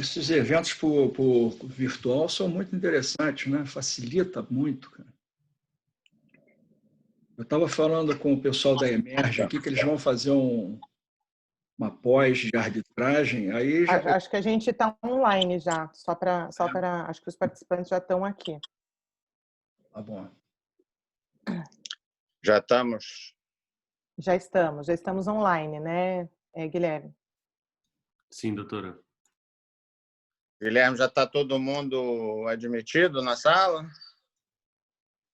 esses eventos por virtual são muito interessantes, né? Facilita muito, cara. Eu estava falando com o pessoal da Emerge aqui que eles vão fazer uma pós de arbitragem. Aí já... Acho que a gente está online já, acho que os participantes já estão aqui. Tá bom. Já estamos? Já estamos online, né, Guilherme? Sim, doutora. Guilherme, já está todo mundo admitido na sala?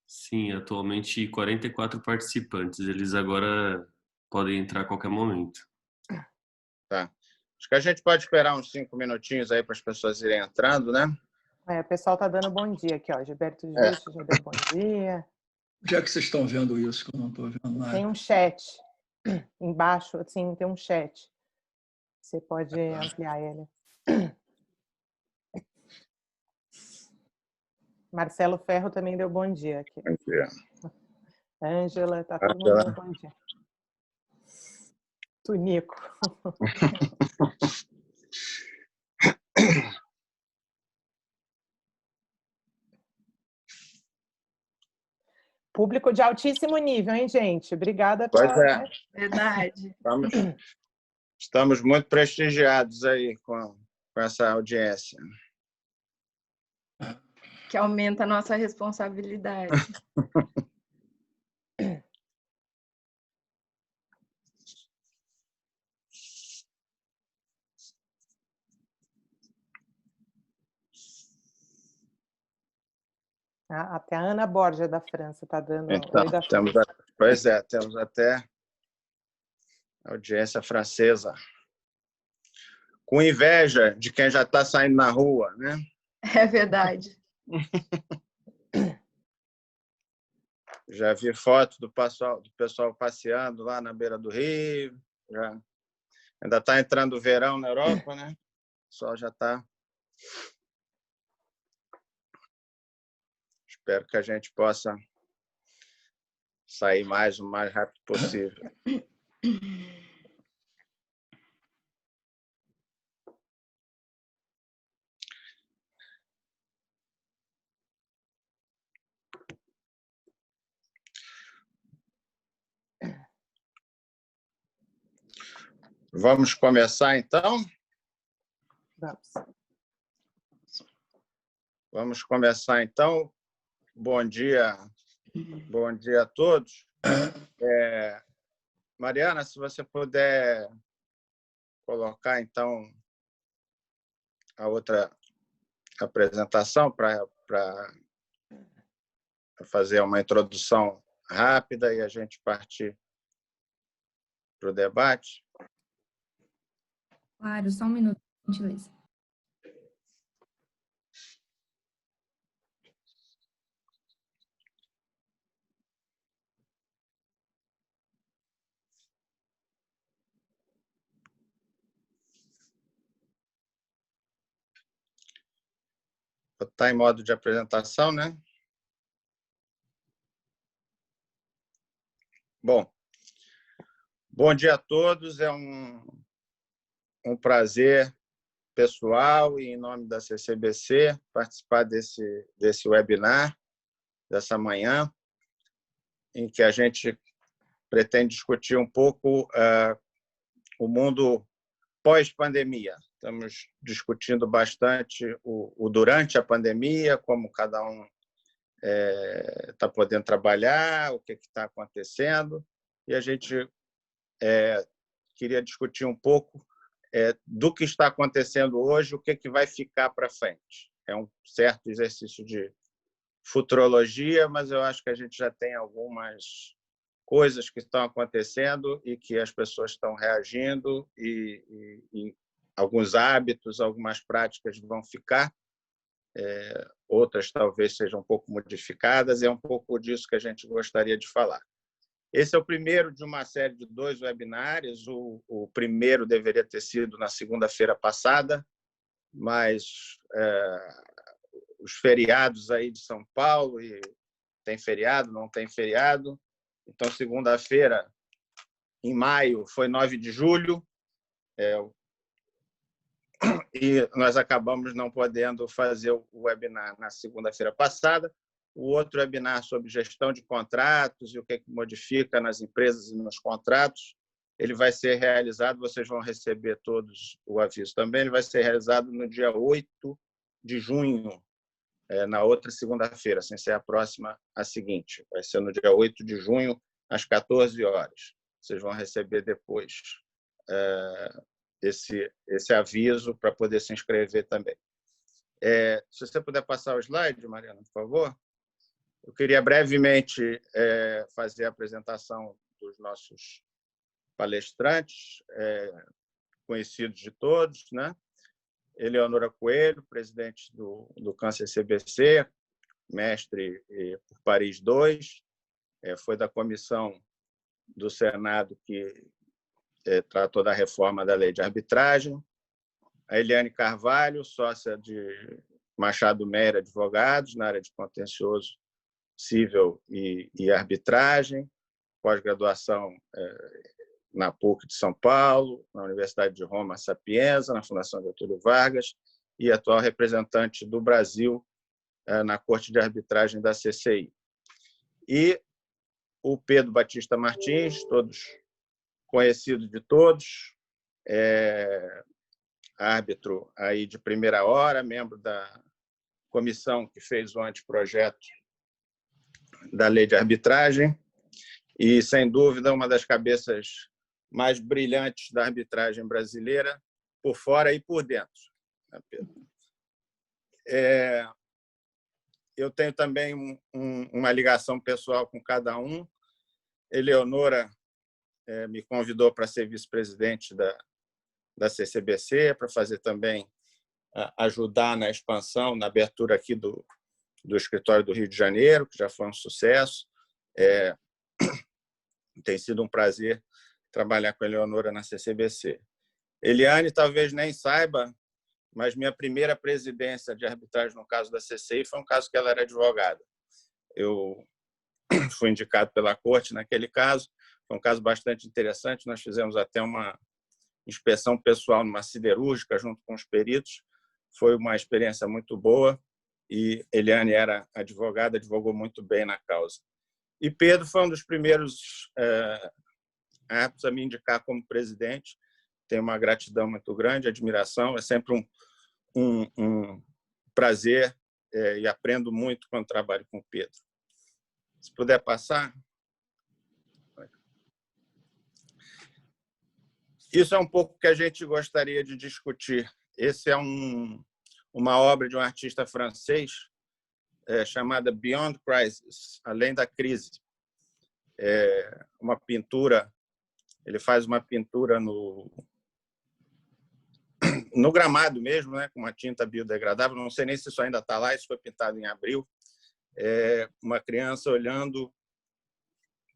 Sim, atualmente 44 participantes. Eles agora podem entrar a qualquer momento. Tá. Acho que a gente pode esperar uns 5 minutinhos aí para as pessoas irem entrando, né? O pessoal está dando bom dia aqui, ó. Gilberto Justo já deu bom dia. Onde é que vocês estão vendo isso que eu não estou vendo nada? Tem um chat embaixo, assim, tem um chat. Você pode ampliar ele. Marcelo Ferro também deu bom dia aqui. Bom dia. Ângela, tá todo mundo dando bom dia. Tunico. Público de altíssimo nível, hein, gente? Obrigada. Pois é. Verdade. Estamos muito prestigiados aí com essa audiência. Que aumenta a nossa responsabilidade. Até a Ana Borja da França está dando Então, oi da França. temos até audiência francesa. Com inveja de quem já está saindo na rua, né? É verdade. Já vi foto do pessoal passeando lá na beira do rio. Ainda está entrando o verão na Europa, né? O pessoal já está... Espero que a gente possa sair o mais rápido possível. Vamos começar, então? Vamos começar, então. Bom dia a todos. Mariana, se você puder colocar, então, a outra apresentação para fazer uma introdução rápida e a gente partir para o debate. Claro, só um minuto, por gentileza. Está em modo de apresentação, né? Bom dia a todos. É um prazer pessoal e em nome da CCBC participar desse webinar, dessa manhã, em que a gente pretende discutir um pouco o mundo pós-pandemia. Estamos discutindo bastante o durante a pandemia, como cada um está podendo trabalhar, o que está acontecendo, e a gente queria discutir um pouco do que está acontecendo hoje, o que vai ficar para frente. É um certo exercício de futurologia, mas eu acho que a gente já tem algumas coisas que estão acontecendo e que as pessoas estão reagindo e alguns hábitos, algumas práticas vão ficar, outras talvez sejam um pouco modificadas, e é um pouco disso que a gente gostaria de falar. Esse é o primeiro de uma série de 2 webinários. O primeiro deveria ter sido na segunda-feira passada, mas os feriados aí de São Paulo, e tem feriado, não tem feriado. Então, segunda-feira, em maio, foi 9 de julho. e nós acabamos não podendo fazer o webinar na segunda-feira passada. O outro webinar sobre gestão de contratos e o que modifica nas empresas e nos contratos, ele vai ser realizado, vocês vão receber todos o aviso também, ele vai ser realizado no dia 8 de junho, na outra segunda-feira, sem ser a próxima, a seguinte. Vai ser no dia 8 de junho, às 14 horas. Vocês vão receber depois esse aviso para poder se inscrever também. Se você puder passar o slide, Mariana, por favor. Eu queria brevemente fazer a apresentação dos nossos palestrantes, conhecidos de todos, né? Eleonora Coelho, presidente do Câncer CBC, mestre por Paris II, foi da comissão do Senado que tratou da reforma da lei de arbitragem. A Eliane Carvalho, sócia de Machado Meira Advogados, na área de contencioso civil e arbitragem, pós-graduação na PUC de São Paulo, na Universidade de Roma Sapienza, na Fundação Getúlio Vargas, e atual representante do Brasil na Corte de Arbitragem da CCI. E o Pedro Batista Martins, todos conhecido de todos, árbitro aí de primeira hora, membro da comissão que fez o anteprojeto da lei de arbitragem e, sem dúvida, uma das cabeças mais brilhantes da arbitragem brasileira, por fora e por dentro. Eu tenho também uma ligação pessoal com cada um. Eleonora me convidou para ser vice-presidente da CCBC, para fazer também, ajudar na expansão, na abertura aqui do escritório do Rio de Janeiro, que já foi um sucesso. Tem sido um prazer trabalhar com a Eleonora na CCBC. Eliane talvez nem saiba, mas minha primeira presidência de arbitragem no caso da CCI foi um caso que ela era advogada. Eu fui indicado pela corte naquele caso, foi um caso bastante interessante, nós fizemos até uma inspeção pessoal numa siderúrgica junto com os peritos, foi uma experiência muito boa e Eliane era advogada, advogou muito bem na causa. E Pedro foi um dos primeiros árbitros a me indicar como presidente, tenho uma gratidão muito grande, admiração, é sempre um prazer e aprendo muito quando trabalho com o Pedro. Se puder passar. Isso é um pouco o que a gente gostaria de discutir. Esse é uma obra de um artista francês chamada Beyond Crisis, Além da Crise. Uma pintura, ele faz uma pintura no gramado mesmo, né, com uma tinta biodegradável, não sei nem se isso ainda está lá, isso foi pintado em abril. Uma criança olhando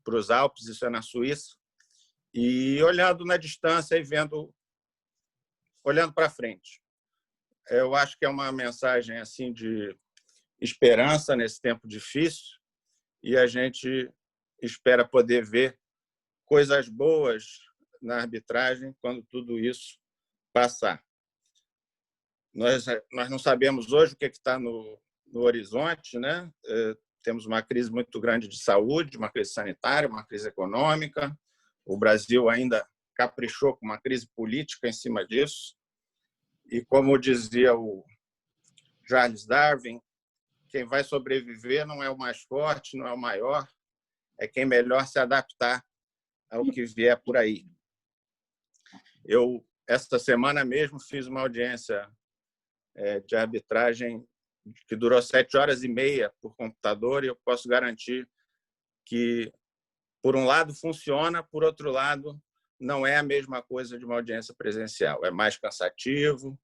para os Alpes, isso é na Suíça, e olhando na distância e olhando para frente. Eu acho que é uma mensagem assim de esperança nesse tempo difícil e a gente espera poder ver coisas boas na arbitragem quando tudo isso passar. Nós não sabemos hoje o que está no horizonte, né? Temos uma crise muito grande de saúde, uma crise sanitária, uma crise econômica. O Brasil ainda caprichou com uma crise política em cima disso. E, como dizia o Charles Darwin, quem vai sobreviver não é o mais forte, não é o maior, é quem melhor se adaptar ao que vier por aí. Eu, esta semana mesmo, fiz uma audiência de arbitragem que durou 7h30 por computador e eu posso garantir que, por um lado, funciona, por outro lado, não é a mesma coisa de uma audiência presencial. É mais cansativo,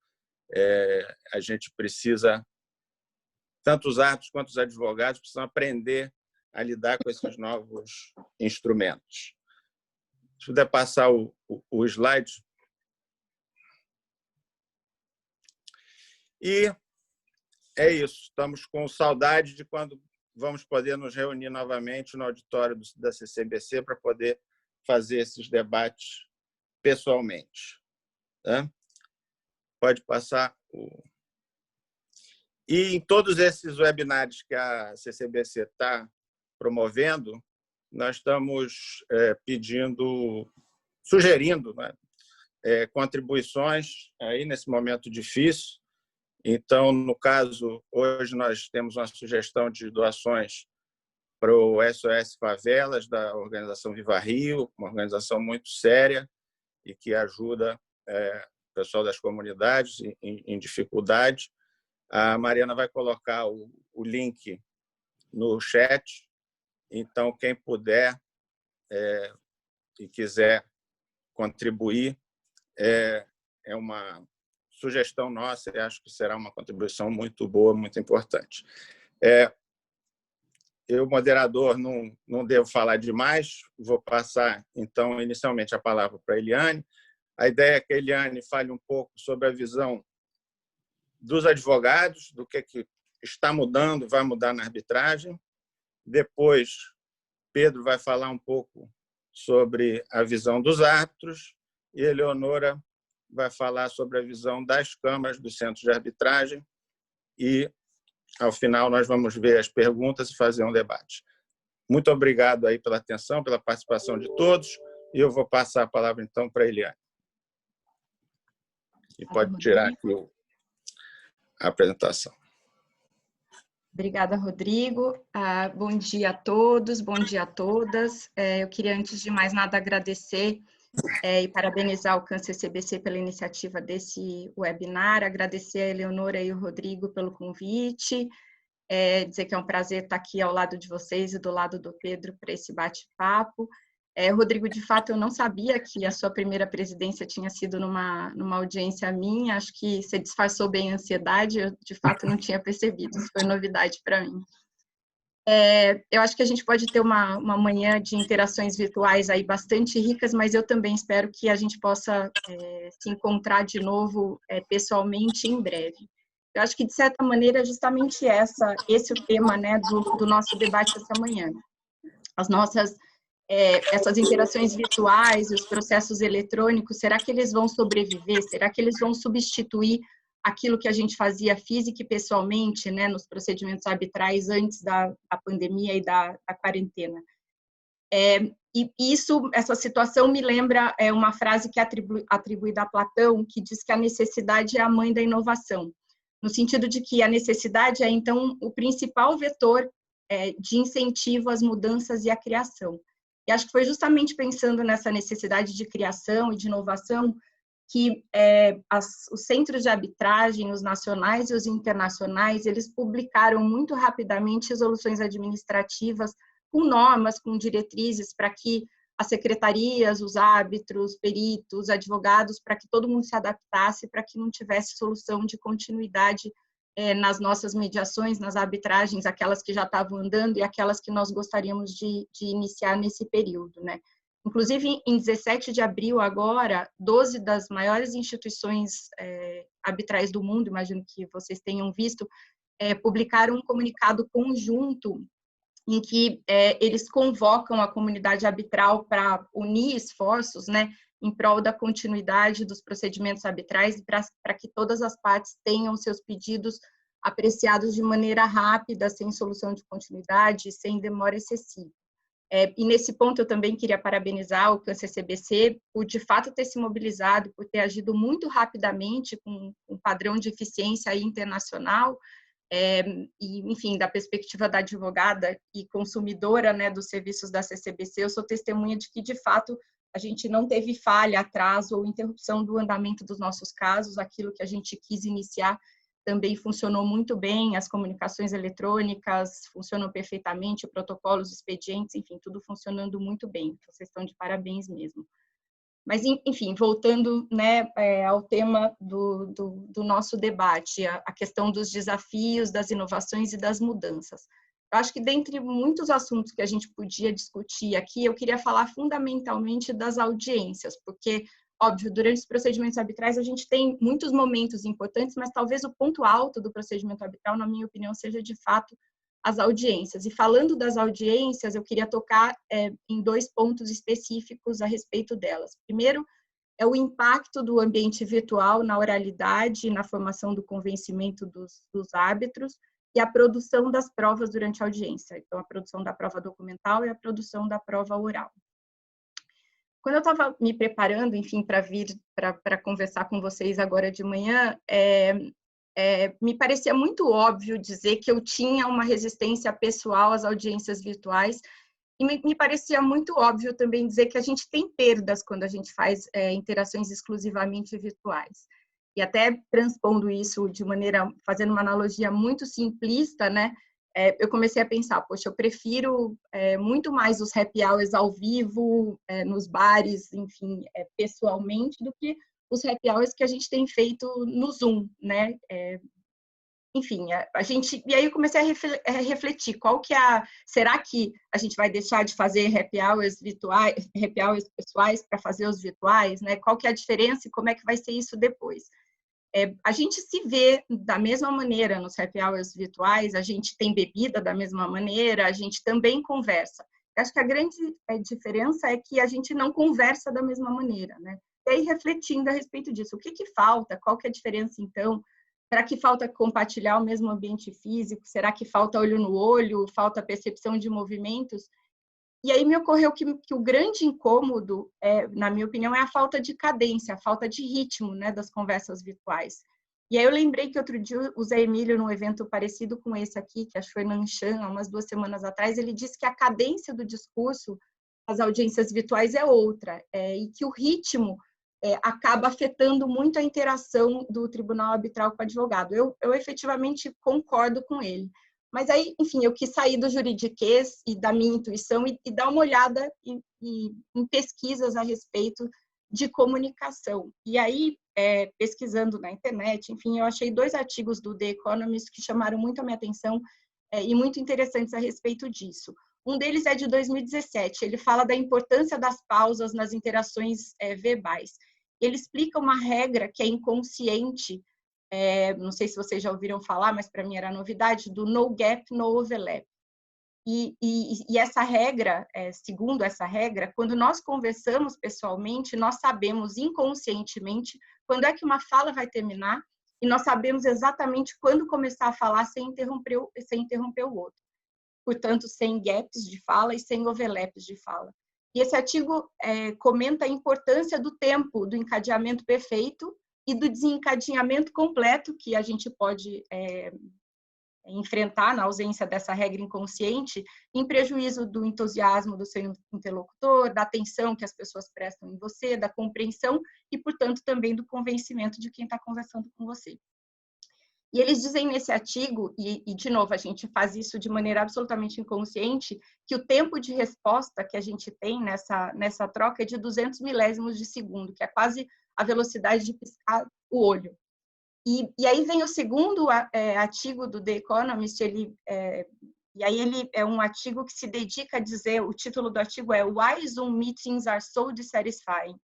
a gente precisa, tanto os árbitros quanto os advogados, precisam aprender a lidar com esses novos instrumentos. Se puder passar o slide. E é isso. Estamos com saudade de quando vamos poder nos reunir novamente no auditório da CCBC para poder fazer esses debates pessoalmente. Tá? Pode passar. E em todos esses webinários que a CCBC está promovendo, nós estamos sugerindo, né, contribuições aí nesse momento difícil. Então, no caso, hoje nós temos uma sugestão de doações para o SOS Favelas, da organização Viva Rio, uma organização muito séria e que ajuda o pessoal das comunidades em dificuldade. A Mariana vai colocar o link no chat. Então, quem puder e quiser contribuir, é uma sugestão nossa, e acho que será uma contribuição muito boa, muito importante. Eu, moderador, não devo falar demais, vou passar, então, inicialmente a palavra para a Eliane. A ideia é que a Eliane fale um pouco sobre a visão dos advogados, do que está mudando, vai mudar na arbitragem. Depois, Pedro vai falar um pouco sobre a visão dos árbitros e a Eleonora vai falar sobre a visão das câmaras, dos centros de arbitragem e, ao final, nós vamos ver as perguntas e fazer um debate. Muito obrigado aí pela atenção, pela participação de todos e eu vou passar a palavra, então, para a Eliane. E pode tirar aqui a apresentação. Obrigada, Rodrigo. Bom dia a todos, bom dia a todas. Eu queria, antes de mais nada, agradecer e parabenizar o CAN-CCBC pela iniciativa desse webinar, agradecer a Eleonora e o Rodrigo pelo convite, dizer que é um prazer estar aqui ao lado de vocês e do lado do Pedro para esse bate-papo. Rodrigo, de fato, eu não sabia que a sua primeira presidência tinha sido numa audiência minha, acho que você disfarçou bem a ansiedade, eu, de fato, não tinha percebido, isso foi novidade para mim. Eu acho que a gente pode ter uma manhã de interações virtuais aí bastante ricas, mas eu também espero que a gente possa se encontrar de novo pessoalmente em breve. Eu acho que, de certa maneira, é justamente esse o tema, né, do nosso debate essa manhã. Essas interações virtuais e os processos eletrônicos, será que eles vão sobreviver? Será que eles vão substituir aquilo que a gente fazia física e pessoalmente, né, nos procedimentos arbitrais antes da pandemia e da quarentena? E essa situação me lembra uma frase que é atribuída a Platão, que diz que a necessidade é a mãe da inovação, no sentido de que a necessidade é, então, o principal vetor de incentivo às mudanças e à criação. E acho que foi justamente pensando nessa necessidade de criação e de inovação que os centros de arbitragem, os nacionais e os internacionais, eles publicaram muito rapidamente resoluções administrativas com normas, com diretrizes, para que as secretarias, os árbitros, peritos, advogados, para que todo mundo se adaptasse, para que não tivesse solução de continuidade nas nossas mediações, nas arbitragens, aquelas que já estavam andando e aquelas que nós gostaríamos de iniciar nesse período, né? Inclusive, em 17 de abril agora, 12 das maiores instituições arbitrais do mundo, imagino que vocês tenham visto, publicaram um comunicado conjunto em que eles convocam a comunidade arbitral para unir esforços, né, em prol da continuidade dos procedimentos arbitrais e para que todas as partes tenham seus pedidos apreciados de maneira rápida, sem solução de continuidade, sem demora excessiva. E nesse ponto eu também queria parabenizar o CAN-CCBC por de fato ter se mobilizado, por ter agido muito rapidamente com um padrão de eficiência aí internacional, e, enfim, da perspectiva da advogada e consumidora, né, dos serviços da CCBC, eu sou testemunha de que, de fato, a gente não teve falha, atraso ou interrupção do andamento dos nossos casos, aquilo que a gente quis iniciar também funcionou muito bem, as comunicações eletrônicas funcionam perfeitamente, protocolos, expedientes, enfim, tudo funcionando muito bem, vocês estão de parabéns mesmo. Mas, enfim, voltando, né, ao tema do nosso debate, a questão dos desafios, das inovações e das mudanças. Eu acho que, dentre muitos assuntos que a gente podia discutir aqui, eu queria falar fundamentalmente das audiências, porque, óbvio, durante os procedimentos arbitrais a gente tem muitos momentos importantes, mas talvez o ponto alto do procedimento arbitral, na minha opinião, seja, de fato, as audiências. E falando das audiências, eu queria tocar em 2 pontos específicos a respeito delas. Primeiro, é o impacto do ambiente virtual na oralidade e na formação do convencimento dos árbitros e a produção das provas durante a audiência. Então, a produção da prova documental e a produção da prova oral. Quando eu estava me preparando, enfim, para vir para conversar com vocês agora de manhã, me parecia muito óbvio dizer que eu tinha uma resistência pessoal às audiências virtuais, e me parecia muito óbvio também dizer que a gente tem perdas quando a gente faz interações exclusivamente virtuais. E até transpondo isso de maneira, fazendo uma analogia muito simplista, né? Eu comecei a pensar, poxa, eu prefiro muito mais os happy hours ao vivo, nos bares, enfim, pessoalmente, do que os happy hours que a gente tem feito no Zoom, né? Enfim, e aí eu comecei a refletir, será que a gente vai deixar de fazer happy hours virtuais, happy hours pessoais para fazer os virtuais, né? Qual que é a diferença e como é que vai ser isso depois? A gente se vê da mesma maneira nos happy hours virtuais, a gente tem bebida da mesma maneira, a gente também conversa. Acho que a grande diferença é que a gente não conversa da mesma maneira, né? E aí, refletindo a respeito disso, o que falta? Qual que é a diferença, então? Será que falta compartilhar o mesmo ambiente físico? Será que falta olho no olho? Falta percepção de movimentos? E aí me ocorreu que o grande incômodo, na minha opinião, é a falta de cadência, a falta de ritmo, né, das conversas virtuais. E aí eu lembrei que outro dia o Zé Emílio, num evento parecido com esse aqui, que acho que foi no Anshan, há umas 2 semanas atrás, ele disse que a cadência do discurso, as audiências virtuais, é outra, e que o ritmo acaba afetando muito a interação do tribunal arbitral com o advogado. Eu efetivamente concordo com ele. Mas aí, enfim, eu quis sair do juridiquês e da minha intuição e dar uma olhada em pesquisas a respeito de comunicação. E aí, pesquisando na internet, enfim, eu achei 2 artigos do The Economist que chamaram muito a minha atenção e muito interessantes a respeito disso. Um deles é de 2017, ele fala da importância das pausas nas interações verbais. Ele explica uma regra que é inconsciente, não sei se vocês já ouviram falar, mas para mim era novidade, do no gap, no overlap. E essa regra, segundo essa regra, quando nós conversamos pessoalmente, nós sabemos inconscientemente quando é que uma fala vai terminar e nós sabemos exatamente quando começar a falar sem interromper o outro. Portanto, sem gaps de fala e sem overlaps de fala. E esse artigo comenta a importância do tempo, do encadeamento perfeito e do desencadeamento completo que a gente pode enfrentar na ausência dessa regra inconsciente, em prejuízo do entusiasmo do seu interlocutor, da atenção que as pessoas prestam em você, da compreensão e, portanto, também do convencimento de quem está conversando com você. E eles dizem nesse artigo, e de novo, a gente faz isso de maneira absolutamente inconsciente, que o tempo de resposta que a gente tem nessa troca é de 200 milésimos de segundo, que é quase a velocidade de piscar o olho. E aí vem o segundo artigo do The Economist, e aí ele é um artigo que se dedica a dizer, o título do artigo é Why Zoom Meetings Are So Dissatisfying.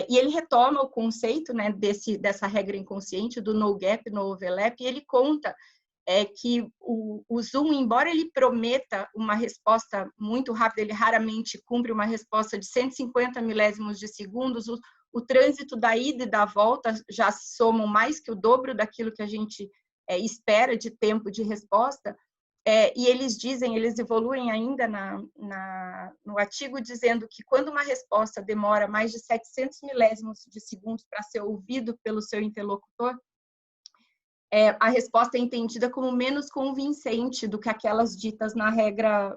E ele retoma o conceito, né, dessa regra inconsciente do no gap, no overlap, e ele conta que o Zoom, embora ele prometa uma resposta muito rápida, ele raramente cumpre uma resposta de 150 milésimos de segundos, o trânsito da ida e da volta já somam mais que o dobro daquilo que a gente espera de tempo de resposta, e eles evoluem ainda no artigo dizendo que quando uma resposta demora mais de 700 milésimos de segundos para ser ouvido pelo seu interlocutor, a resposta é entendida como menos convincente do que aquelas ditas na regra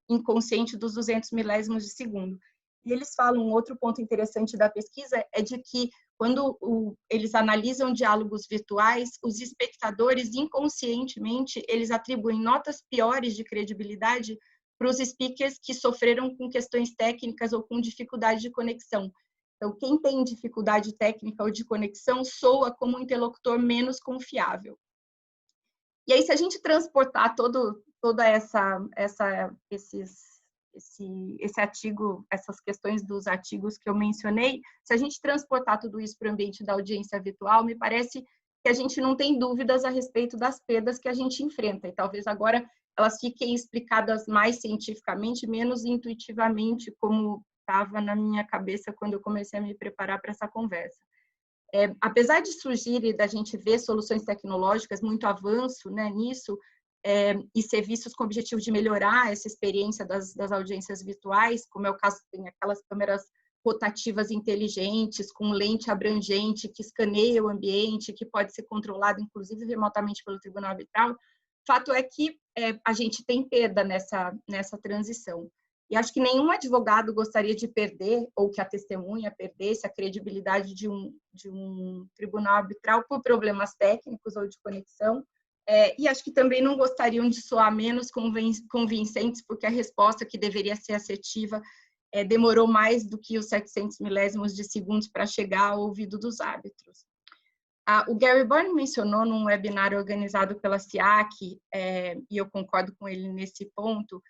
inconsciente dos 200 milésimos de segundo. E eles falam, um outro ponto interessante da pesquisa é de que quando eles analisam diálogos virtuais, os espectadores, inconscientemente, eles atribuem notas piores de credibilidade para os speakers que sofreram com questões técnicas ou com dificuldade de conexão. Então, quem tem dificuldade técnica ou de conexão soa como um interlocutor menos confiável. E aí, se a gente transportar toda esse artigo, essas questões dos artigos que eu mencionei, se a gente transportar tudo isso para o ambiente da audiência virtual, me parece que a gente não tem dúvidas a respeito das perdas que a gente enfrenta. E talvez agora elas fiquem explicadas mais cientificamente, menos intuitivamente, como estava na minha cabeça quando eu comecei a me preparar para essa conversa. Apesar de surgir e da gente ver soluções tecnológicas, muito avanço, né, nisso, e serviços com o objetivo de melhorar essa experiência das audiências virtuais, como é o caso, tem aquelas câmeras rotativas inteligentes, com lente abrangente, que escaneia o ambiente, que pode ser controlado, inclusive, remotamente pelo tribunal arbitral. Fato é que a gente tem perda nessa transição. E acho que nenhum advogado gostaria de perder, ou que a testemunha perdesse a credibilidade de um tribunal arbitral por problemas técnicos ou de conexão. E acho que também não gostariam de soar menos convincentes, porque a resposta, que deveria ser assertiva, demorou mais do que os 700 milésimos de segundos para chegar ao ouvido dos árbitros. O Gary Bourne mencionou num webinar organizado pela SIAC, e eu concordo com ele nesse ponto,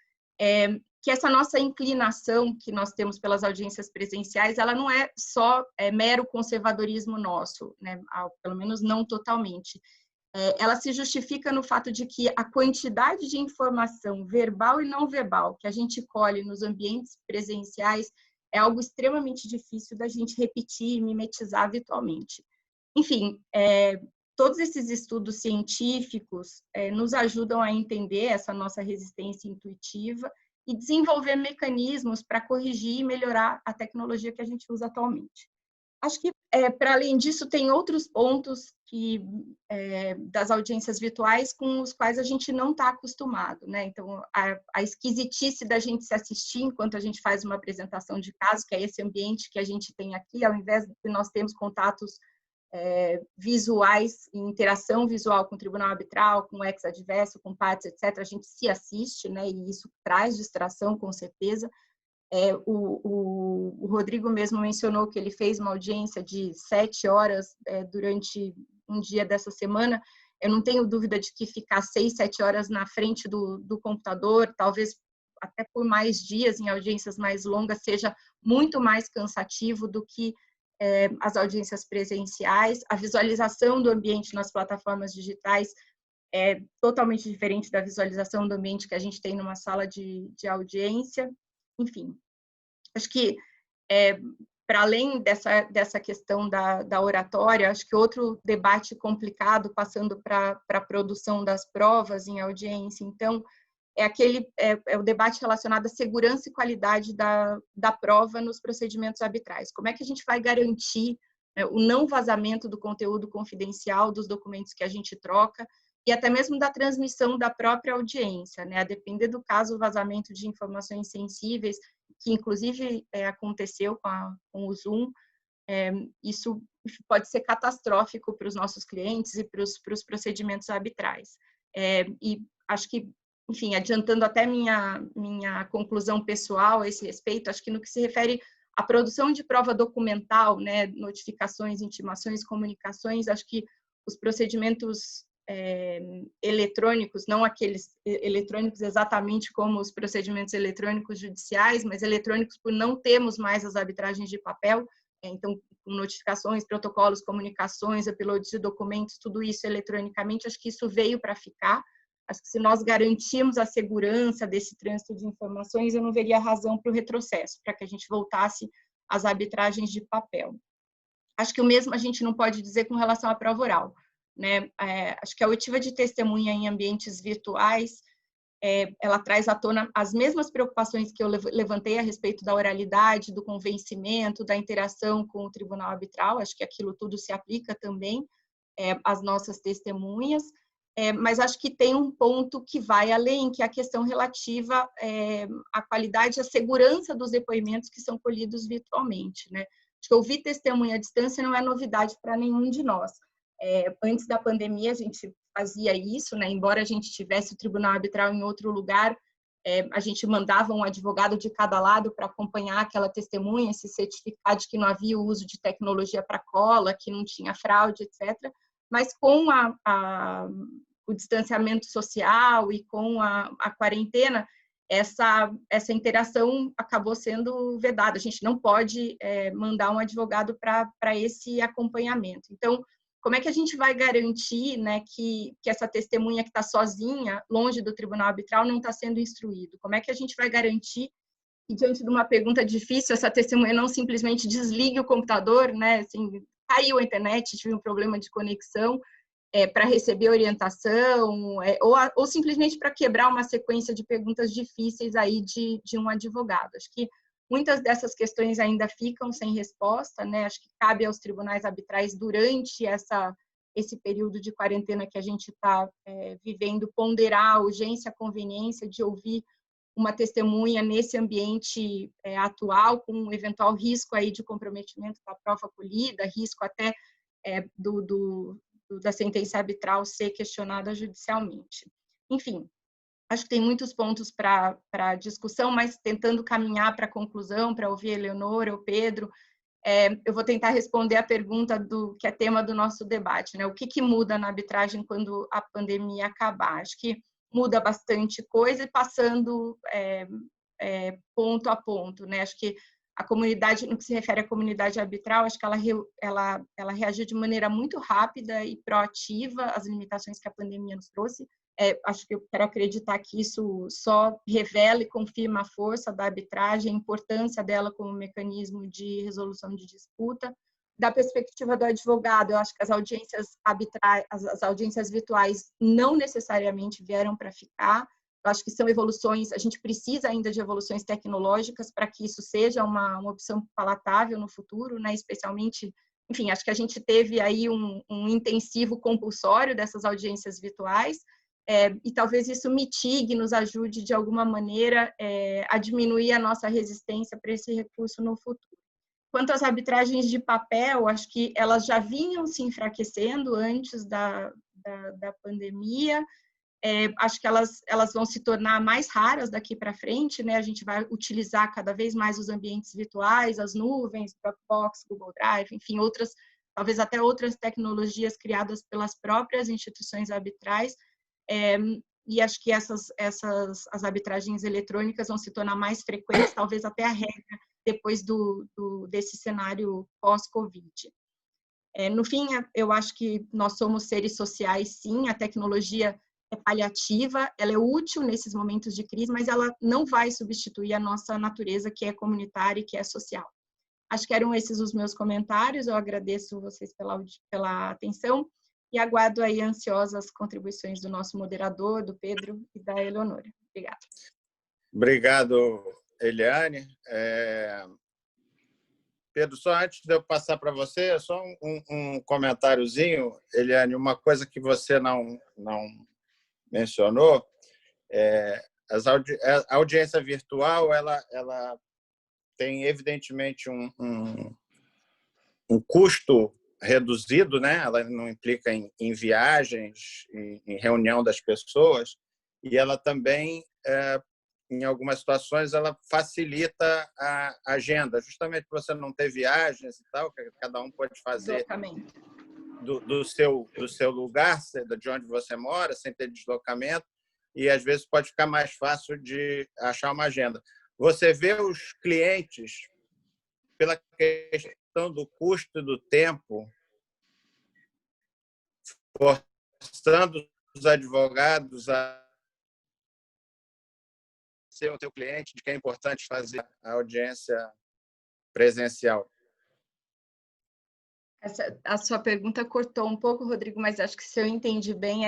que essa nossa inclinação que nós temos pelas audiências presenciais, ela não é só mero conservadorismo nosso, né? Pelo menos não totalmente. Ela se justifica no fato de que a quantidade de informação verbal e não verbal que a gente colhe nos ambientes presenciais é algo extremamente difícil da gente repetir e mimetizar virtualmente. Enfim, todos esses estudos científicos nos ajudam a entender essa nossa resistência intuitiva e desenvolver mecanismos para corrigir e melhorar a tecnologia que a gente usa atualmente. Acho que, para além disso, tem outros pontos das audiências virtuais com os quais a gente não está acostumado, né? Então, a esquisitice da gente se assistir enquanto a gente faz uma apresentação de caso, que é esse ambiente que a gente tem aqui, ao invés de nós termos contatos visuais, interação visual com o tribunal arbitral, com o ex-adverso, com partes, etc., a gente se assiste, né? E isso traz distração, com certeza. O Rodrigo mesmo mencionou que ele fez uma audiência de 7 horas durante um dia dessa semana. Eu não tenho dúvida de que ficar 6, 7 horas na frente do computador, talvez até por mais dias em audiências mais longas, seja muito mais cansativo do que as audiências presenciais. A visualização do ambiente nas plataformas digitais é totalmente diferente da visualização do ambiente que a gente tem numa sala de audiência. Enfim, acho que, para além dessa questão da oratória, acho que outro debate complicado, passando para a produção das provas em audiência, então, é o debate relacionado à segurança e qualidade da prova nos procedimentos arbitrais. Como é que a gente vai garantir o não vazamento do conteúdo confidencial dos documentos que a gente troca e até mesmo da transmissão da própria audiência, né? A depender do caso, o vazamento de informações sensíveis, que inclusive aconteceu com o Zoom, isso pode ser catastrófico para os nossos clientes e para os procedimentos arbitrais. E acho que, enfim, adiantando até minha conclusão pessoal a esse respeito, acho que no que se refere à produção de prova documental, né, notificações, intimações, comunicações, acho que os procedimentos eletrônicos, não aqueles eletrônicos exatamente como os procedimentos eletrônicos judiciais, mas eletrônicos por não termos mais as arbitragens de papel, então, notificações, protocolos, comunicações, uploads de documentos, tudo isso eletronicamente, acho que isso veio para ficar. Acho que se nós garantirmos a segurança desse trânsito de informações, eu não veria razão para o retrocesso, para que a gente voltasse às arbitragens de papel. Acho que o mesmo a gente não pode dizer com relação à prova oral, né? Acho que a oitiva de testemunha em ambientes virtuais, ela traz à tona as mesmas preocupações que eu levantei a respeito da oralidade, do convencimento, da interação com o tribunal arbitral. Acho que aquilo tudo se aplica também às nossas testemunhas. Mas acho que tem um ponto que vai além, que é a questão relativa à qualidade e à segurança dos depoimentos que são colhidos virtualmente, né? Acho que ouvir testemunha à distância não é novidade para nenhum de nós. Antes da pandemia, a gente fazia isso, né? Embora a gente tivesse o tribunal arbitral em outro lugar, a gente mandava um advogado de cada lado para acompanhar aquela testemunha, se certificar de que não havia o uso de tecnologia para cola, que não tinha fraude, etc. Mas com o distanciamento social e com a quarentena, essa interação acabou sendo vedada. A gente não pode mandar um advogado para esse acompanhamento. Então, como é que a gente vai garantir, né, que essa testemunha que está sozinha, longe do tribunal arbitral, não está sendo instruído? Como é que a gente vai garantir e diante de uma pergunta difícil, essa testemunha não simplesmente desligue o computador, né? Assim, caiu a internet, tive um problema de conexão, para receber orientação, ou simplesmente para quebrar uma sequência de perguntas difíceis aí de um advogado. Acho que muitas dessas questões ainda ficam sem resposta, né? Acho que cabe aos tribunais arbitrais, durante esse período de quarentena que a gente está vivendo, ponderar a urgência, a conveniência de ouvir uma testemunha nesse ambiente atual, com um eventual risco aí de comprometimento da prova colhida, risco até da sentença arbitral ser questionada judicialmente. Enfim, acho que tem muitos pontos para discussão, mas tentando caminhar para a conclusão, para ouvir a Eleonora, o Pedro, eu vou tentar responder a pergunta que é tema do nosso debate, né? O que muda na arbitragem quando a pandemia acabar? Acho que muda bastante coisa, e passando ponto a ponto, né? Acho que a comunidade, no que se refere à comunidade arbitral, acho que ela reagiu de maneira muito rápida e proativa às limitações que a pandemia nos trouxe. Acho que eu quero acreditar que isso só revela e confirma a força da arbitragem, a importância dela como mecanismo de resolução de disputa. Da perspectiva do advogado, eu acho que as audiências arbitrais, as audiências virtuais não necessariamente vieram para ficar. Eu acho que são evoluções, a gente precisa ainda de evoluções tecnológicas para que isso seja uma opção palatável no futuro, né? Especialmente, enfim, acho que a gente teve aí um intensivo compulsório dessas audiências virtuais, e talvez isso mitigue, nos ajude de alguma maneira a diminuir a nossa resistência para esse recurso no futuro. Quanto às arbitragens de papel, acho que elas já vinham se enfraquecendo antes da pandemia. Acho que elas vão se tornar mais raras daqui para frente, né? A gente vai utilizar cada vez mais os ambientes virtuais, as nuvens, Dropbox, Google Drive, enfim, talvez até outras tecnologias criadas pelas próprias instituições arbitrais, e acho que as arbitragens eletrônicas vão se tornar mais frequentes, talvez até a regra, depois desse cenário pós-Covid. No fim, eu acho que nós somos seres sociais, sim, a tecnologia é paliativa, ela é útil nesses momentos de crise, mas ela não vai substituir a nossa natureza, que é comunitária e que é social. Acho que eram esses os meus comentários, eu agradeço vocês pela atenção e aguardo aí ansiosa as contribuições do nosso moderador, do Pedro e da Eleonora. Obrigada. Obrigado, Eliane. Pedro, só antes de eu passar para você, só um comentáriozinho, Eliane, uma coisa que você não mencionou, a audiência virtual ela tem evidentemente um custo reduzido, né? Ela não implica em viagens, em reunião das pessoas, e ela também, em algumas situações, ela facilita a agenda, justamente para você não ter viagens e tal, que cada um pode fazer do seu lugar, de onde você mora, sem ter deslocamento, e às vezes pode ficar mais fácil de achar uma agenda. Você vê os clientes, pela questão do custo e do tempo, forçando os advogados a ser o teu cliente, de que é importante fazer a audiência presencial. A sua pergunta cortou um pouco, Rodrigo, mas acho que se eu entendi bem,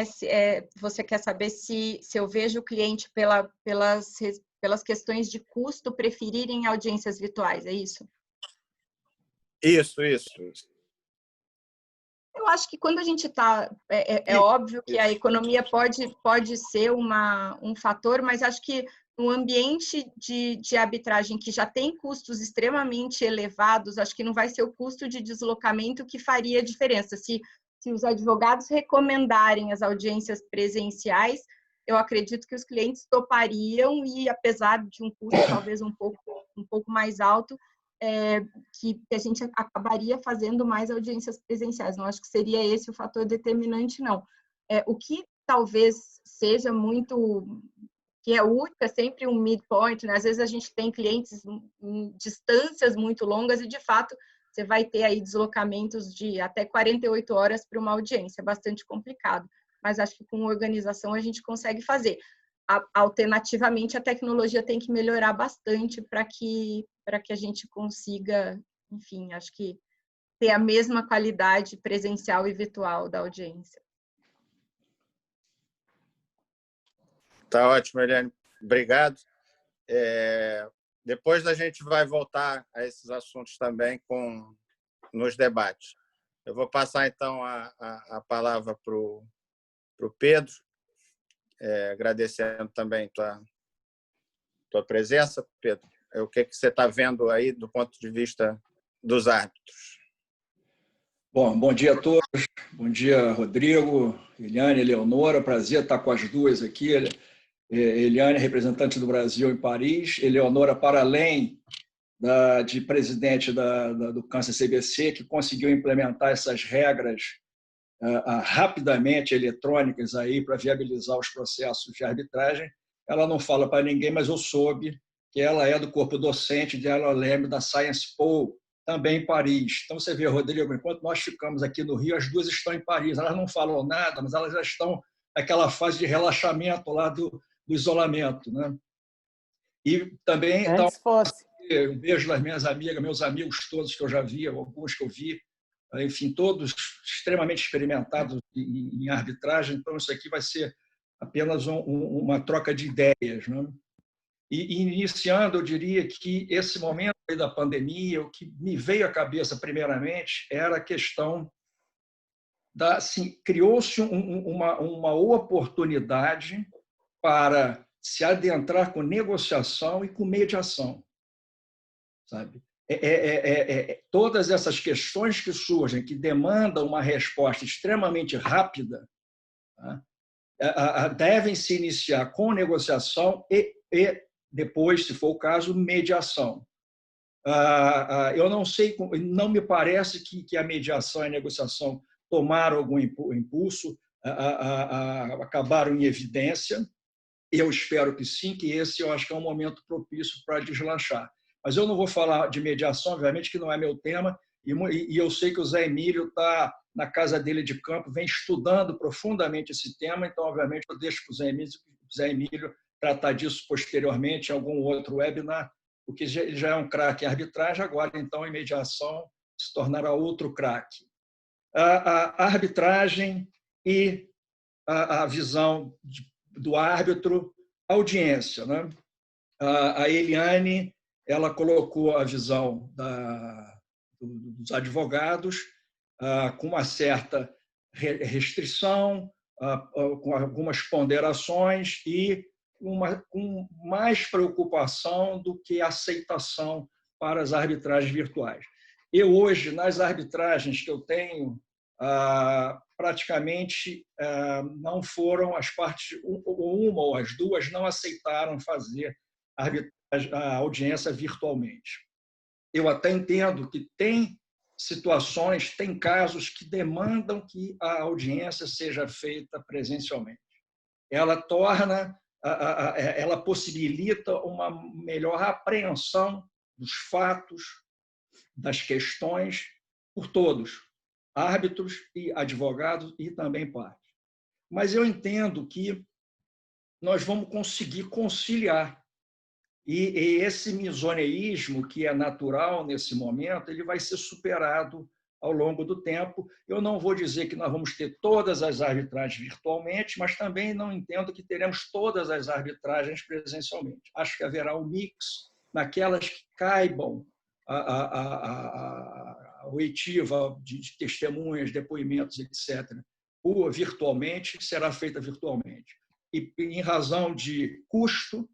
você quer saber se eu vejo o cliente pelas questões de custo preferirem audiências virtuais, é isso? Isso. Eu acho que quando a gente está... óbvio que a economia pode ser um fator, mas acho que no ambiente de arbitragem que já tem custos extremamente elevados, acho que não vai ser o custo de deslocamento que faria a diferença. Se os advogados recomendarem as audiências presenciais, eu acredito que os clientes topariam e, apesar de um custo talvez um pouco mais alto, que a gente acabaria fazendo mais audiências presenciais. Não acho que seria esse o fator determinante, não. O que talvez seja muito... que é útil, é sempre um midpoint, né? Às vezes a gente tem clientes em distâncias muito longas e, de fato, você vai ter aí deslocamentos de até 48 horas para uma audiência, é bastante complicado, mas acho que com organização a gente consegue fazer. alternativamente, a tecnologia tem que melhorar bastante para que a gente consiga, enfim, acho que ter a mesma qualidade presencial e virtual da audiência. Tá ótimo, Eliane. Obrigado. Depois a gente vai voltar a esses assuntos também nos debates. Eu vou passar, então, a palavra para o Pedro, agradecendo também tua presença, Pedro. O que você está vendo aí do ponto de vista dos árbitros? Bom dia a todos. Bom dia, Rodrigo, Eliane, Eleonora. Prazer estar com as duas aqui. Eliane, representante do Brasil em Paris. Eleonora, para além de presidente do Câncer CBC, que conseguiu implementar essas regras rapidamente eletrônicas aí para viabilizar os processos de arbitragem. Ela não fala para ninguém, mas eu soube que ela é do corpo docente de LLM da Sciences Po, também em Paris. Então, você vê, Rodrigo, enquanto nós ficamos aqui no Rio, as duas estão em Paris. Elas não falam nada, mas elas já estão naquela fase de relaxamento lá do isolamento, né? E também... Antes fosse. Um beijo das minhas amigas, meus amigos todos que eu já vi, alguns que eu vi, enfim, todos extremamente experimentados em arbitragem. Então, isso aqui vai ser apenas uma troca de ideias, né? E iniciando, eu diria que esse momento aí da pandemia, o que me veio à cabeça primeiramente era a questão assim, criou-se uma oportunidade para se adentrar com negociação e com mediação, sabe? Todas essas questões que surgem, que demandam uma resposta extremamente rápida, tá? Devem se iniciar com negociação e depois, se for o caso, mediação. Eu não sei, não me parece que a mediação e a negociação tomaram algum impulso, acabaram em evidência. Eu espero que sim, que esse eu acho que é um momento propício para deslanchar. Mas eu não vou falar de mediação, obviamente, que não é meu tema, e eu sei que o Zé Emílio está na casa dele de campo, vem estudando profundamente esse tema, então, obviamente, eu deixo para o Zé Emílio tratar disso posteriormente em algum outro webinar, porque ele já é um craque em arbitragem, agora, então, em mediação, se tornará outro craque. A arbitragem e a visão do árbitro, audiência, né? A Eliane, ela colocou a visão dos advogados com uma certa restrição, com algumas ponderações e com mais preocupação do que aceitação para as arbitragens virtuais. Eu hoje, nas arbitragens que eu tenho, praticamente não foram as partes, uma ou as duas não aceitaram fazer a audiência virtualmente. Eu até entendo que tem situações, tem casos que demandam que a audiência seja feita presencialmente. Ela possibilita uma melhor apreensão dos fatos, das questões, por todos, árbitros e advogados e também partes. Mas eu entendo que nós vamos conseguir conciliar. E esse misoneísmo, que é natural nesse momento, ele vai ser superado ao longo do tempo. Eu não vou dizer que nós vamos ter todas as arbitragens virtualmente, mas também não entendo que teremos todas as arbitragens presencialmente. Acho que haverá um mix naquelas que caibam a oitiva de testemunhas, depoimentos, etc., virtualmente, será feita virtualmente. E em razão de custo,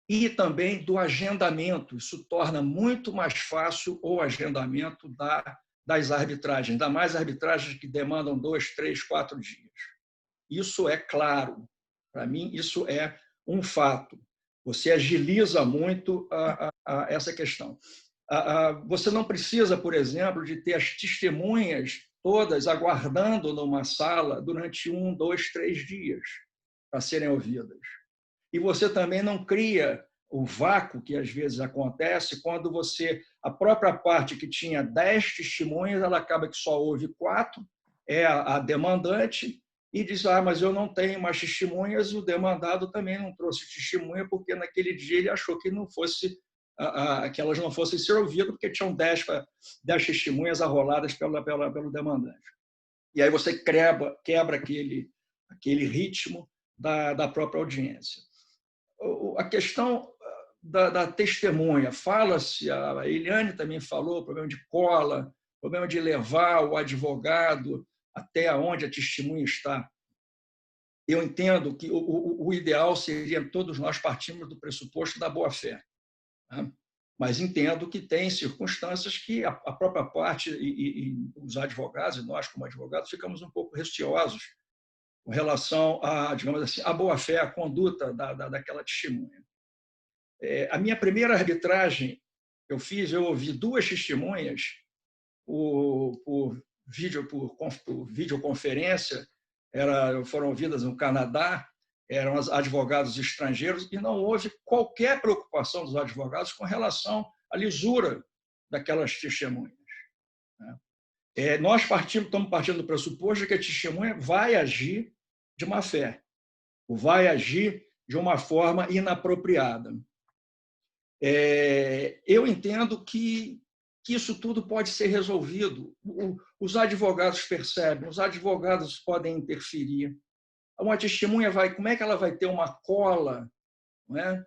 e também do agendamento. Isso torna muito mais fácil o agendamento das arbitragens, ainda mais arbitragens que demandam 2, 3, 4 dias. Isso é claro. Para mim, isso é um fato. Você agiliza muito essa questão. Você não precisa, por exemplo, de ter as testemunhas todas aguardando numa sala durante 1, 2, 3 dias para serem ouvidas. E você também não cria o vácuo que às vezes acontece quando a própria parte que tinha 10 testemunhas, ela acaba que só ouve 4, é a demandante, e diz: mas eu não tenho mais testemunhas, e o demandado também não trouxe testemunha, porque naquele dia ele achou que não fosse que elas não fossem ser ouvidas, porque tinham 10 testemunhas arroladas pelo demandante. E aí você quebra aquele ritmo da própria audiência. A questão da testemunha, fala-se, a Eliane também falou, problema de cola, problema de levar o advogado até onde a testemunha está. Eu entendo que o ideal seria todos nós partirmos do pressuposto da boa-fé, né? Mas entendo que tem circunstâncias que a própria parte e os advogados, e nós como advogados, ficamos um pouco receosos com relação a, digamos assim, a boa-fé, a conduta daquela testemunha. A minha primeira arbitragem eu ouvi 2 testemunhas por videoconferência, foram ouvidas no Canadá, eram advogados estrangeiros, e não houve qualquer preocupação dos advogados com relação à lisura daquelas testemunhas. Nós estamos partindo do pressuposto de que a testemunha vai agir de má fé, ou vai agir de uma forma inapropriada. Eu entendo que isso tudo pode ser resolvido. Os advogados percebem, os advogados podem interferir. Uma testemunha como é que ela vai ter uma cola, não é?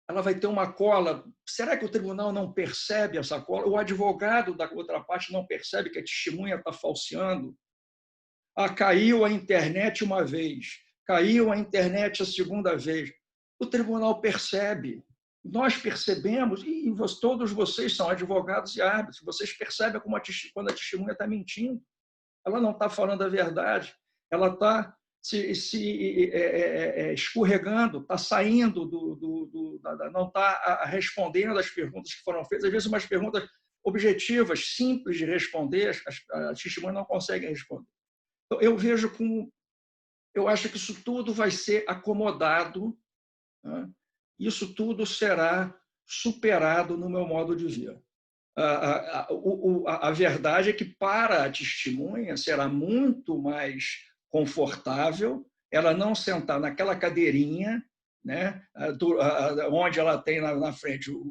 Ela vai ter uma cola. Será que o tribunal não percebe essa cola? O advogado da outra parte não percebe que a testemunha está falseando? Caiu a internet uma vez, caiu a internet a segunda vez. O tribunal percebe. Nós percebemos, e todos vocês são advogados e árbitros, vocês percebem quando a testemunha está mentindo. Ela não está falando a verdade, ela está se escorregando, está saindo não está respondendo às perguntas que foram feitas, às vezes umas perguntas objetivas, simples de responder, as testemunhas não conseguem responder. Então, eu acho que isso tudo vai ser acomodado, né? Isso tudo será superado no meu modo de ver. A verdade é que para a testemunha será muito mais confortável ela não sentar naquela cadeirinha, né, onde ela tem na frente os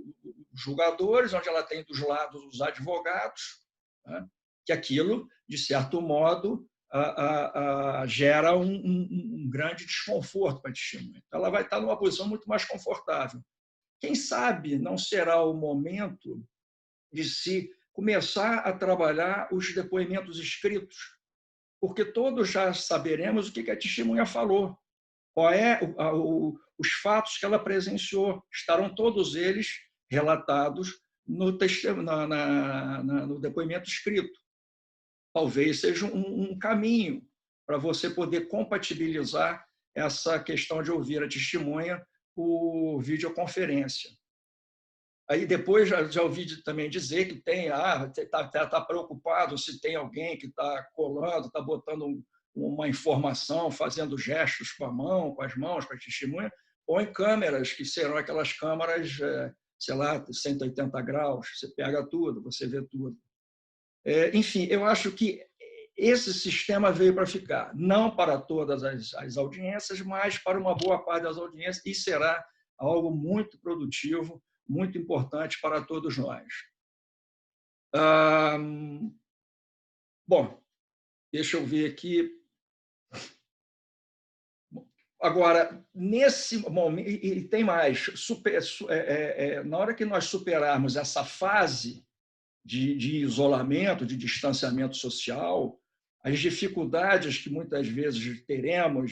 julgadores, onde ela tem dos lados os advogados, né, que aquilo, de certo modo, gera um grande desconforto para a testemunha. Então, ela vai estar numa posição muito mais confortável. Quem sabe não será o momento de se começar a trabalhar os depoimentos escritos, porque todos já saberemos o que a testemunha falou, qual é os fatos que ela presenciou, estarão todos eles relatados no depoimento escrito. Talvez seja um caminho para você poder compatibilizar essa questão de ouvir a testemunha por videoconferência. Aí depois já ouvi também dizer que está preocupado se tem alguém que está colando, está botando uma informação, fazendo gestos com as mãos, para a testemunha, ou em câmeras, que serão aquelas câmeras, sei lá, 180 graus, você pega tudo, você vê tudo. Enfim, eu acho que esse sistema veio para ficar, não para todas as audiências, mas para uma boa parte das audiências, e será algo muito produtivo, muito importante para todos nós. Bom, deixa eu ver aqui. Agora, nesse momento, e tem mais, na hora que nós superarmos essa fase de isolamento, de distanciamento social, as dificuldades que muitas vezes teremos,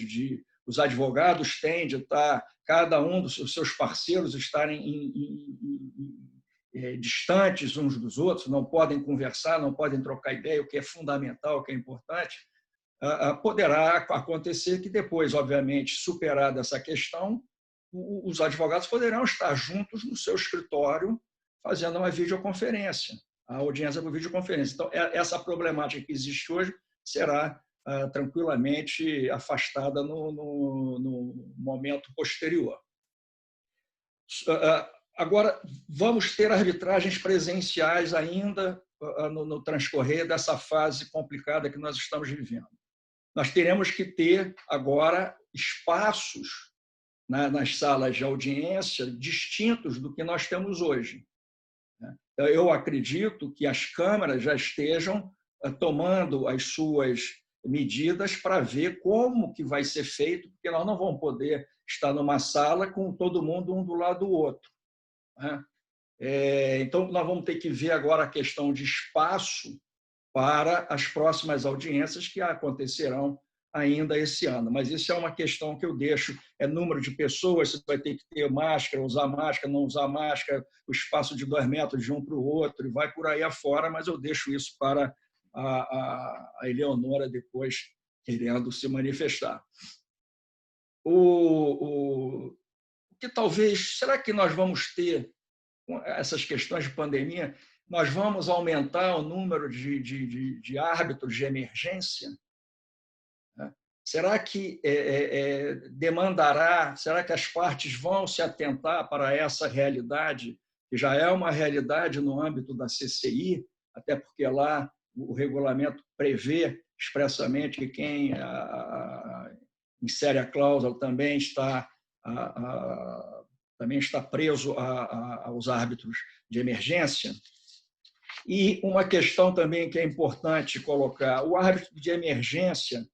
os advogados têm de estar, cada um dos seus parceiros estarem distantes uns dos outros, não podem conversar, não podem trocar ideia, o que é fundamental, o que é importante, poderá acontecer que depois, obviamente, superada essa questão, os advogados poderão estar juntos no seu escritório fazendo uma videoconferência, a audiência por videoconferência. Então, essa problemática que existe hoje será tranquilamente afastada no momento posterior. Agora, vamos ter arbitragens presenciais ainda no transcorrer dessa fase complicada que nós estamos vivendo. nós teremos que ter agora espaços nas salas de audiência distintos do que nós temos hoje. Eu acredito que as câmaras já estejam tomando as suas medidas para ver como que vai ser feito, porque nós não vamos poder estar numa sala com todo mundo um do lado do outro. Então, nós vamos ter que ver agora a questão de espaço para as próximas audiências que acontecerão ainda esse ano. Mas isso é uma questão que eu deixo, número de pessoas, você vai ter que ter máscara, usar máscara, não usar máscara, o espaço de 2 metros de um para o outro, e vai por aí afora, mas eu deixo isso para a Eleonora depois querendo se manifestar. O que talvez, será que nós vamos ter, com essas questões de pandemia, nós vamos aumentar o número de árbitros de emergência? Será que demandará, será que as partes vão se atentar para essa realidade, que já é uma realidade no âmbito da CCI, até porque lá o regulamento prevê expressamente que quem insere a cláusula também está preso aos árbitros de emergência. E uma questão também que é importante colocar, o árbitro de emergência,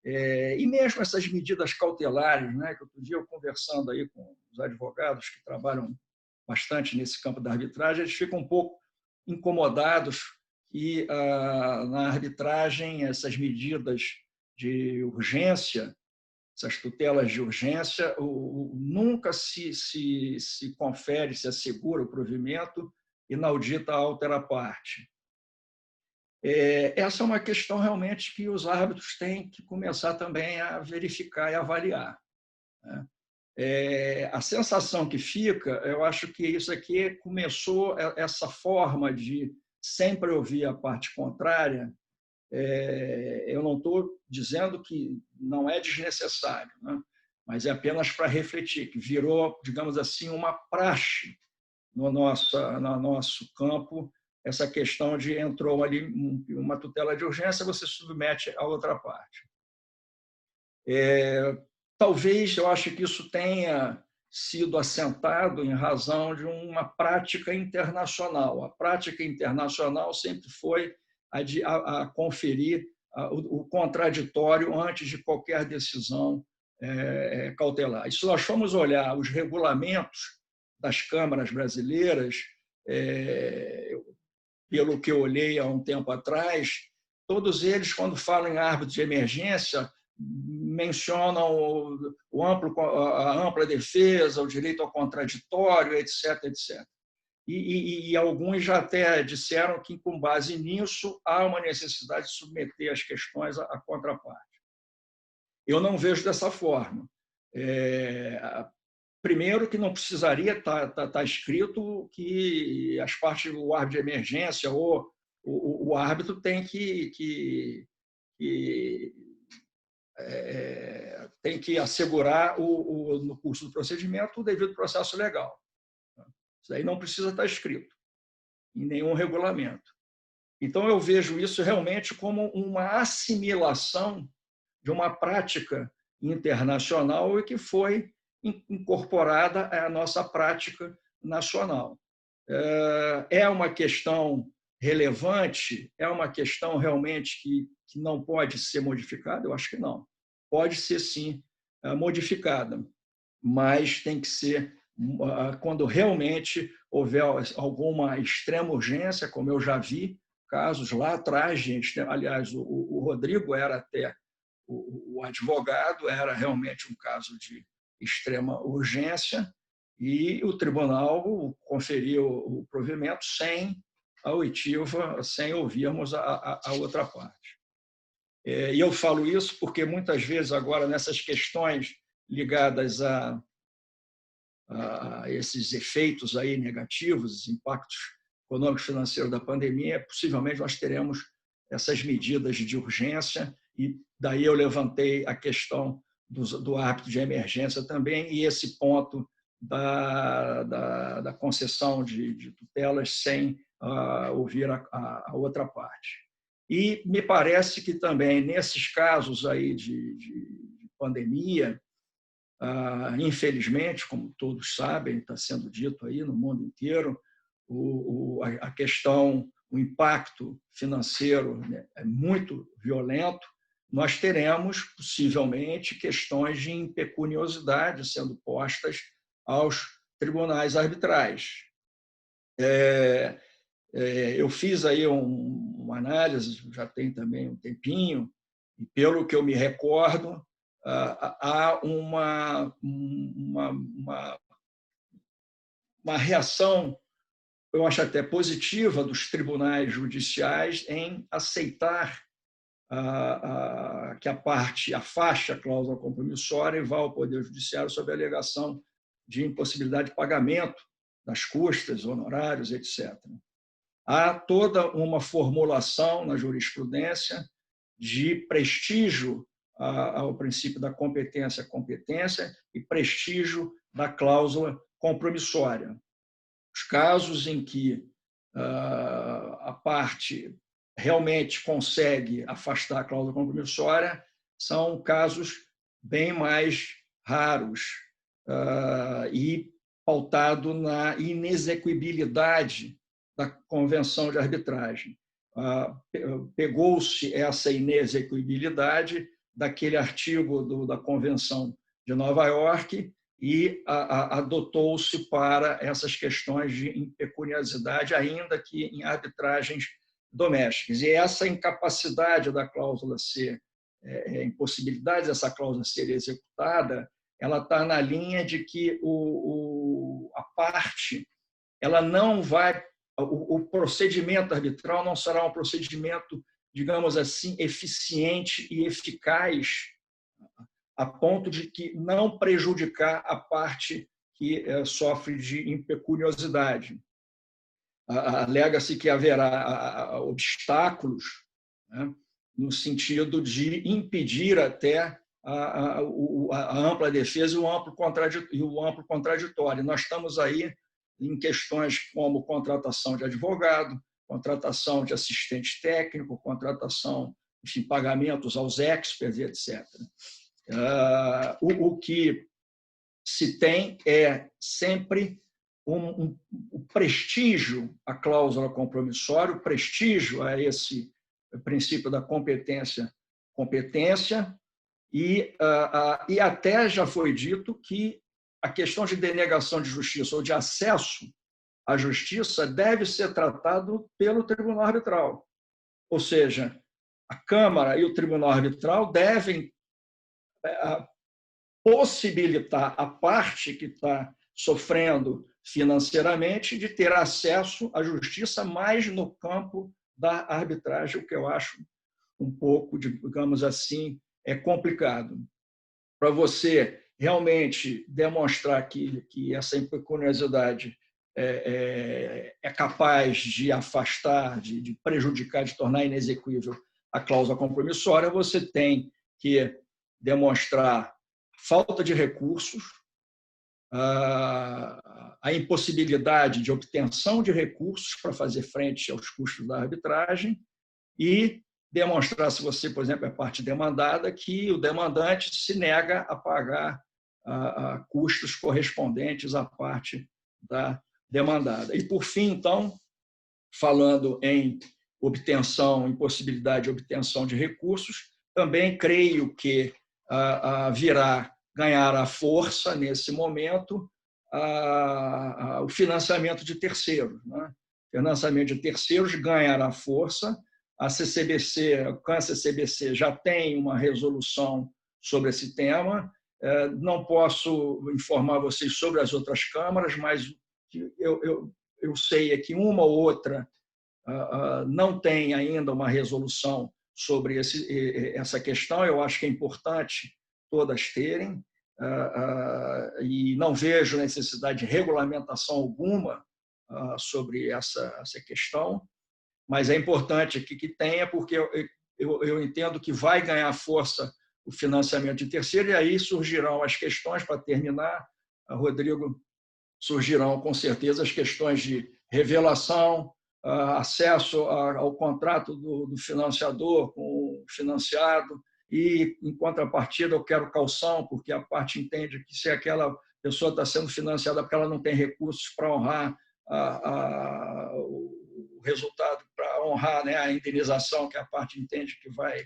e mesmo essas medidas cautelares, que outro dia eu conversando aí com os advogados que trabalham bastante nesse campo da arbitragem, eles ficam um pouco incomodados que na arbitragem essas medidas de urgência, essas tutelas de urgência, nunca se confere, se assegura o provimento inaudita a altera parte. Essa é uma questão realmente que os árbitros têm que começar também a verificar e avaliar. A sensação que fica, eu acho que isso aqui começou, essa forma de sempre ouvir a parte contrária, eu não estou dizendo que não é desnecessário, mas é apenas para refletir, que virou, digamos assim, uma praxe no nosso campo, essa questão de entrou ali uma tutela de urgência, você submete a outra parte. Talvez, eu acho que isso tenha sido assentado em razão de uma prática internacional. A prática internacional sempre foi a conferir o contraditório antes de qualquer decisão cautelar. E se nós formos olhar os regulamentos das câmaras brasileiras, pelo que eu olhei há um tempo atrás, todos eles, quando falam em árbitro de emergência, mencionam a ampla defesa, o direito ao contraditório, etc., etc. E alguns já até disseram que, com base nisso, há uma necessidade de submeter as questões à contraparte. Eu não vejo dessa forma. Primeiro, que não precisaria estar escrito que as partes do árbitro de emergência ou o árbitro tem que assegurar, no curso do procedimento, o devido processo legal. Isso aí não precisa estar escrito em nenhum regulamento. Então, eu vejo isso realmente como uma assimilação de uma prática internacional e que foi incorporada à nossa prática nacional. É uma questão relevante? É uma questão realmente que não pode ser modificada? Eu acho que não. Pode ser, sim, modificada, mas tem que ser quando realmente houver alguma extrema urgência, como eu já vi casos lá atrás, gente. Aliás, o Rodrigo era até o advogado, era realmente um caso de extrema urgência, e o tribunal conferiu o provimento sem a oitiva, sem ouvirmos a outra parte. E eu falo isso porque muitas vezes agora nessas questões ligadas a esses efeitos aí negativos, impactos econômicos e financeiros da pandemia, possivelmente nós teremos essas medidas de urgência, e daí eu levantei a questão do árbitro de emergência também, e esse ponto da concessão de tutelas sem ouvir a outra parte. E me parece que também, nesses casos aí de pandemia, infelizmente, como todos sabem, está sendo dito aí no mundo inteiro, a questão, o impacto financeiro, né, é muito violento. Nós teremos, possivelmente, questões de impecuniosidade sendo postas aos tribunais arbitrais. Eu fiz aí uma análise, já tem também um tempinho, e pelo que eu me recordo, há uma reação, eu acho até positiva, dos tribunais judiciais em aceitar que a parte afaste a cláusula compromissória e vá ao Poder Judiciário sob a alegação de impossibilidade de pagamento das custas, honorários, etc. Há toda uma formulação na jurisprudência de prestígio ao princípio da competência e prestígio da cláusula compromissória. Os casos em que a parte realmente consegue afastar a cláusula compromissória são casos bem mais raros e pautado na inexequibilidade da convenção de arbitragem. Pegou-se essa inexequibilidade daquele artigo da Convenção de Nova York e adotou-se para essas questões de impecuniosidade, ainda que em arbitragens domésticas. E essa incapacidade da cláusula ser, impossibilidade dessa cláusula ser executada, ela está na linha de que a parte, ela não vai, o procedimento arbitral não será um procedimento, digamos assim, eficiente e eficaz, a ponto de que não prejudicar a parte que sofre de impecuniosidade. Alega-se que haverá obstáculos, né, no sentido de impedir até a ampla defesa e o amplo contraditório. Nós estamos aí em questões como contratação de advogado, contratação de assistente técnico, contratação, enfim, pagamentos aos experts, etc. O que se tem é sempre o prestígio à cláusula compromissória, o prestígio a esse princípio da competência, e até já foi dito que a questão de denegação de justiça ou de acesso à justiça deve ser tratado pelo tribunal arbitral. Ou seja, a Câmara e o tribunal arbitral devem possibilitar a parte que está sofrendo financeiramente de ter acesso à justiça mais no campo da arbitragem, o que eu acho um pouco, digamos assim, complicado. Para você realmente demonstrar que essa impecuniosidade é capaz de afastar, de prejudicar, de tornar inexequível a cláusula compromissória, você tem que demonstrar falta de recursos, a impossibilidade de obtenção de recursos para fazer frente aos custos da arbitragem e demonstrar, se você, por exemplo, é parte demandada, que o demandante se nega a pagar custos correspondentes à parte da demandada. E, por fim, então, falando em obtenção, impossibilidade de obtenção de recursos, também creio que virá ganhar a força, nesse momento, o financiamento de terceiros. Né? O financiamento de terceiros ganhará força. A CCBC já tem uma resolução sobre esse tema. Não posso informar vocês sobre as outras câmaras, mas eu sei que uma ou outra não tem ainda uma resolução sobre essa questão. Eu acho que é importante todas terem, e não vejo necessidade de regulamentação alguma sobre essa questão, mas é importante que tenha, porque eu entendo que vai ganhar força o financiamento de terceiro, e aí surgirão as questões, para terminar, Rodrigo, surgirão com certeza as questões de revelação, acesso ao contrato do financiador com o financiado, e, em contrapartida, eu quero caução, porque a parte entende que se aquela pessoa está sendo financiada porque ela não tem recursos para honrar o resultado, para honrar, né, a indenização, que a parte entende que vai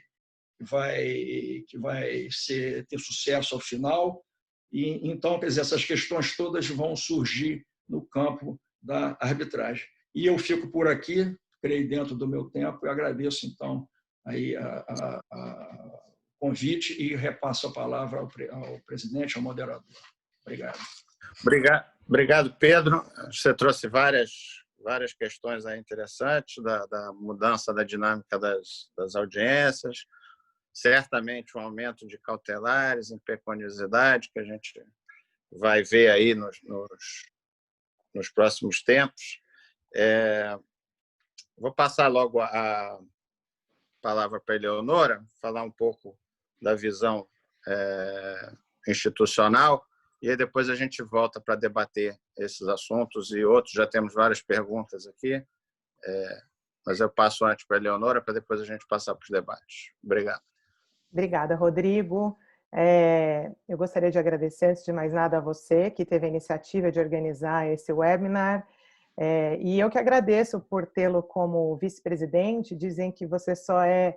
ter sucesso ao final. E, então, quer dizer, essas questões todas vão surgir no campo da arbitragem. E eu fico por aqui, creio dentro do meu tempo, e agradeço, então, aí o convite e repasso a palavra ao presidente, ao moderador. Obrigado. Obrigado, Pedro. Você trouxe várias questões aí interessantes da mudança da dinâmica das audiências, certamente um aumento de cautelares, impecuniosidade, que a gente vai ver aí nos próximos tempos. Vou passar logo a palavra para a Eleonora, falar um pouco da visão institucional, e aí depois a gente volta para debater esses assuntos e outros. Já temos várias perguntas aqui, mas eu passo antes para a Eleonora, para depois a gente passar para os debates. Obrigado. Obrigada, Rodrigo. Eu gostaria de agradecer, antes de mais nada, a você que teve a iniciativa de organizar esse webinar. E eu que agradeço por tê-lo como vice-presidente. Dizem que você só é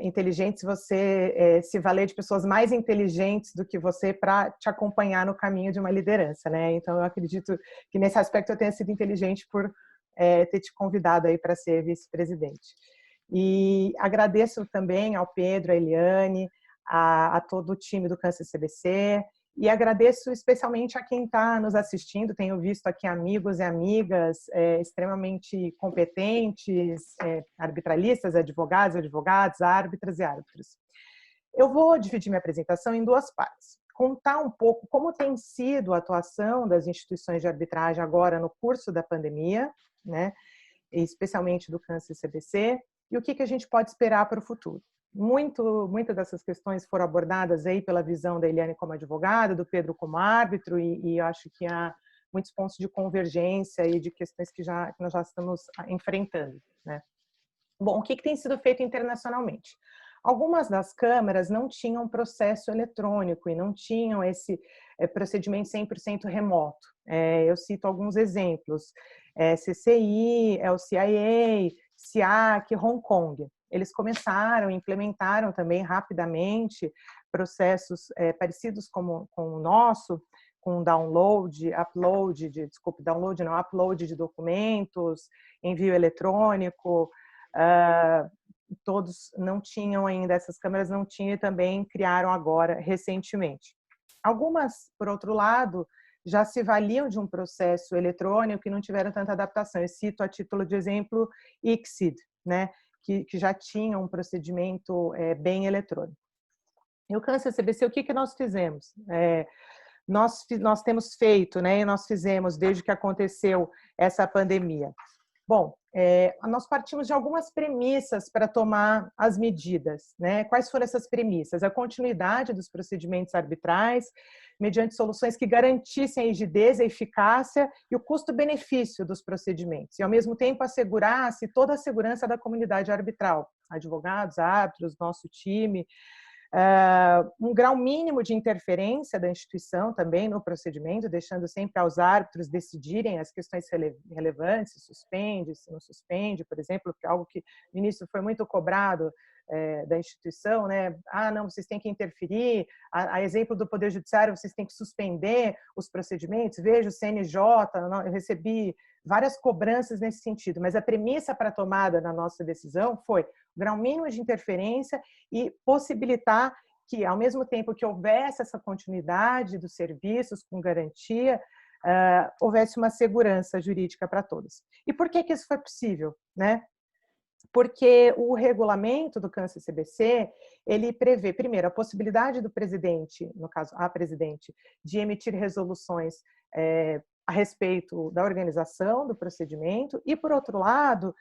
inteligente se você se valer de pessoas mais inteligentes do que você para te acompanhar no caminho de uma liderança, né? Então, eu acredito que nesse aspecto eu tenha sido inteligente por ter te convidado aí para ser vice-presidente. E agradeço também ao Pedro, a Eliane, a todo o time do Câncer CBC, e agradeço especialmente a quem está nos assistindo. Tenho visto aqui amigos e amigas extremamente competentes, arbitralistas, advogados, árbitras e árbitros. Eu vou dividir minha apresentação em duas partes. Contar um pouco como tem sido a atuação das instituições de arbitragem agora no curso da pandemia, né, especialmente do Câncer CBC, e o que a gente pode esperar para o futuro. Muitas dessas questões foram abordadas aí pela visão da Eliane como advogada, do Pedro como árbitro, e eu acho que há muitos pontos de convergência e de questões que nós já estamos enfrentando, né? Bom, o que tem sido feito internacionalmente? Algumas das câmaras não tinham processo eletrônico e não tinham esse procedimento 100% remoto. Eu cito alguns exemplos. CCI, LCIA, SIAC, Hong Kong. Eles começaram, implementaram também rapidamente processos parecidos com o nosso, com download de documentos, envio eletrônico. Todos não tinham ainda, essas câmeras não tinham, e também criaram agora, recentemente. Algumas, por outro lado, já se valiam de um processo eletrônico e não tiveram tanta adaptação. Eu cito a título de exemplo ICSID, né, que já tinha um procedimento bem eletrônico. E o Câncer CBC, o que nós fizemos? Nós temos feito, né, e nós fizemos desde que aconteceu essa pandemia. Bom, nós partimos de algumas premissas para tomar as medidas, né? Quais foram essas premissas? A continuidade dos procedimentos arbitrais, mediante soluções que garantissem a rigidez, a eficácia e o custo-benefício dos procedimentos, e ao mesmo tempo assegurasse toda a segurança da comunidade arbitral, advogados, árbitros, nosso time, um grau mínimo de interferência da instituição também no procedimento, deixando sempre aos árbitros decidirem as questões relevantes, se suspende, se não suspende, por exemplo, que é algo que no início foi muito cobrado da instituição, né? Não, vocês têm que interferir, a exemplo do Poder Judiciário, vocês têm que suspender os procedimentos. Veja o CNJ, eu recebi várias cobranças nesse sentido, mas a premissa para a tomada da nossa decisão foi o grau mínimo de interferência e possibilitar que, ao mesmo tempo que houvesse essa continuidade dos serviços com garantia, houvesse uma segurança jurídica para todos. E por que isso foi possível, né? Porque o regulamento do Câncer CBC, ele prevê, primeiro, a possibilidade do presidente, no caso, a presidente, de emitir resoluções a respeito da organização do procedimento, e, por outro lado,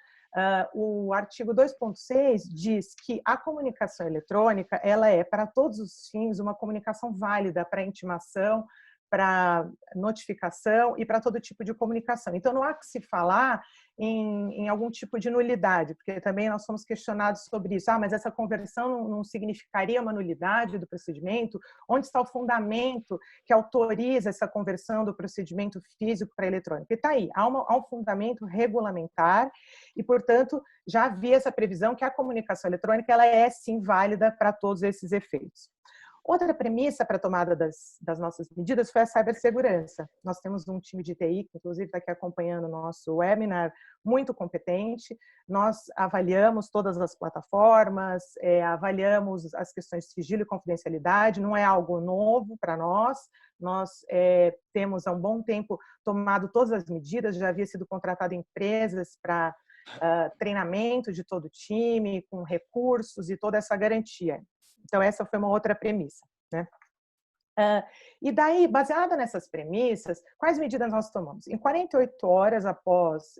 o artigo 2.6 diz que a comunicação eletrônica ela é, para todos os fins, uma comunicação válida para intimação, para notificação e para todo tipo de comunicação. Então, não há que se falar em algum tipo de nulidade, porque também nós somos questionados sobre isso. Mas essa conversão não significaria uma nulidade do procedimento? Onde está o fundamento que autoriza essa conversão do procedimento físico para eletrônico? E está aí, há um fundamento regulamentar e, portanto, já havia essa previsão que a comunicação eletrônica ela é, sim, válida para todos esses efeitos. Outra premissa para a tomada das nossas medidas foi a cibersegurança. Nós temos um time de TI, que inclusive está aqui acompanhando o nosso webinar, muito competente. Nós avaliamos todas as plataformas, avaliamos as questões de sigilo e confidencialidade, não é algo novo para nós. Nós temos há um bom tempo tomado todas as medidas, já havia sido contratado empresas para treinamento de todo o time, com recursos e toda essa garantia. Então, essa foi uma outra premissa, né? E daí, baseada nessas premissas, quais medidas nós tomamos? Em 48 horas após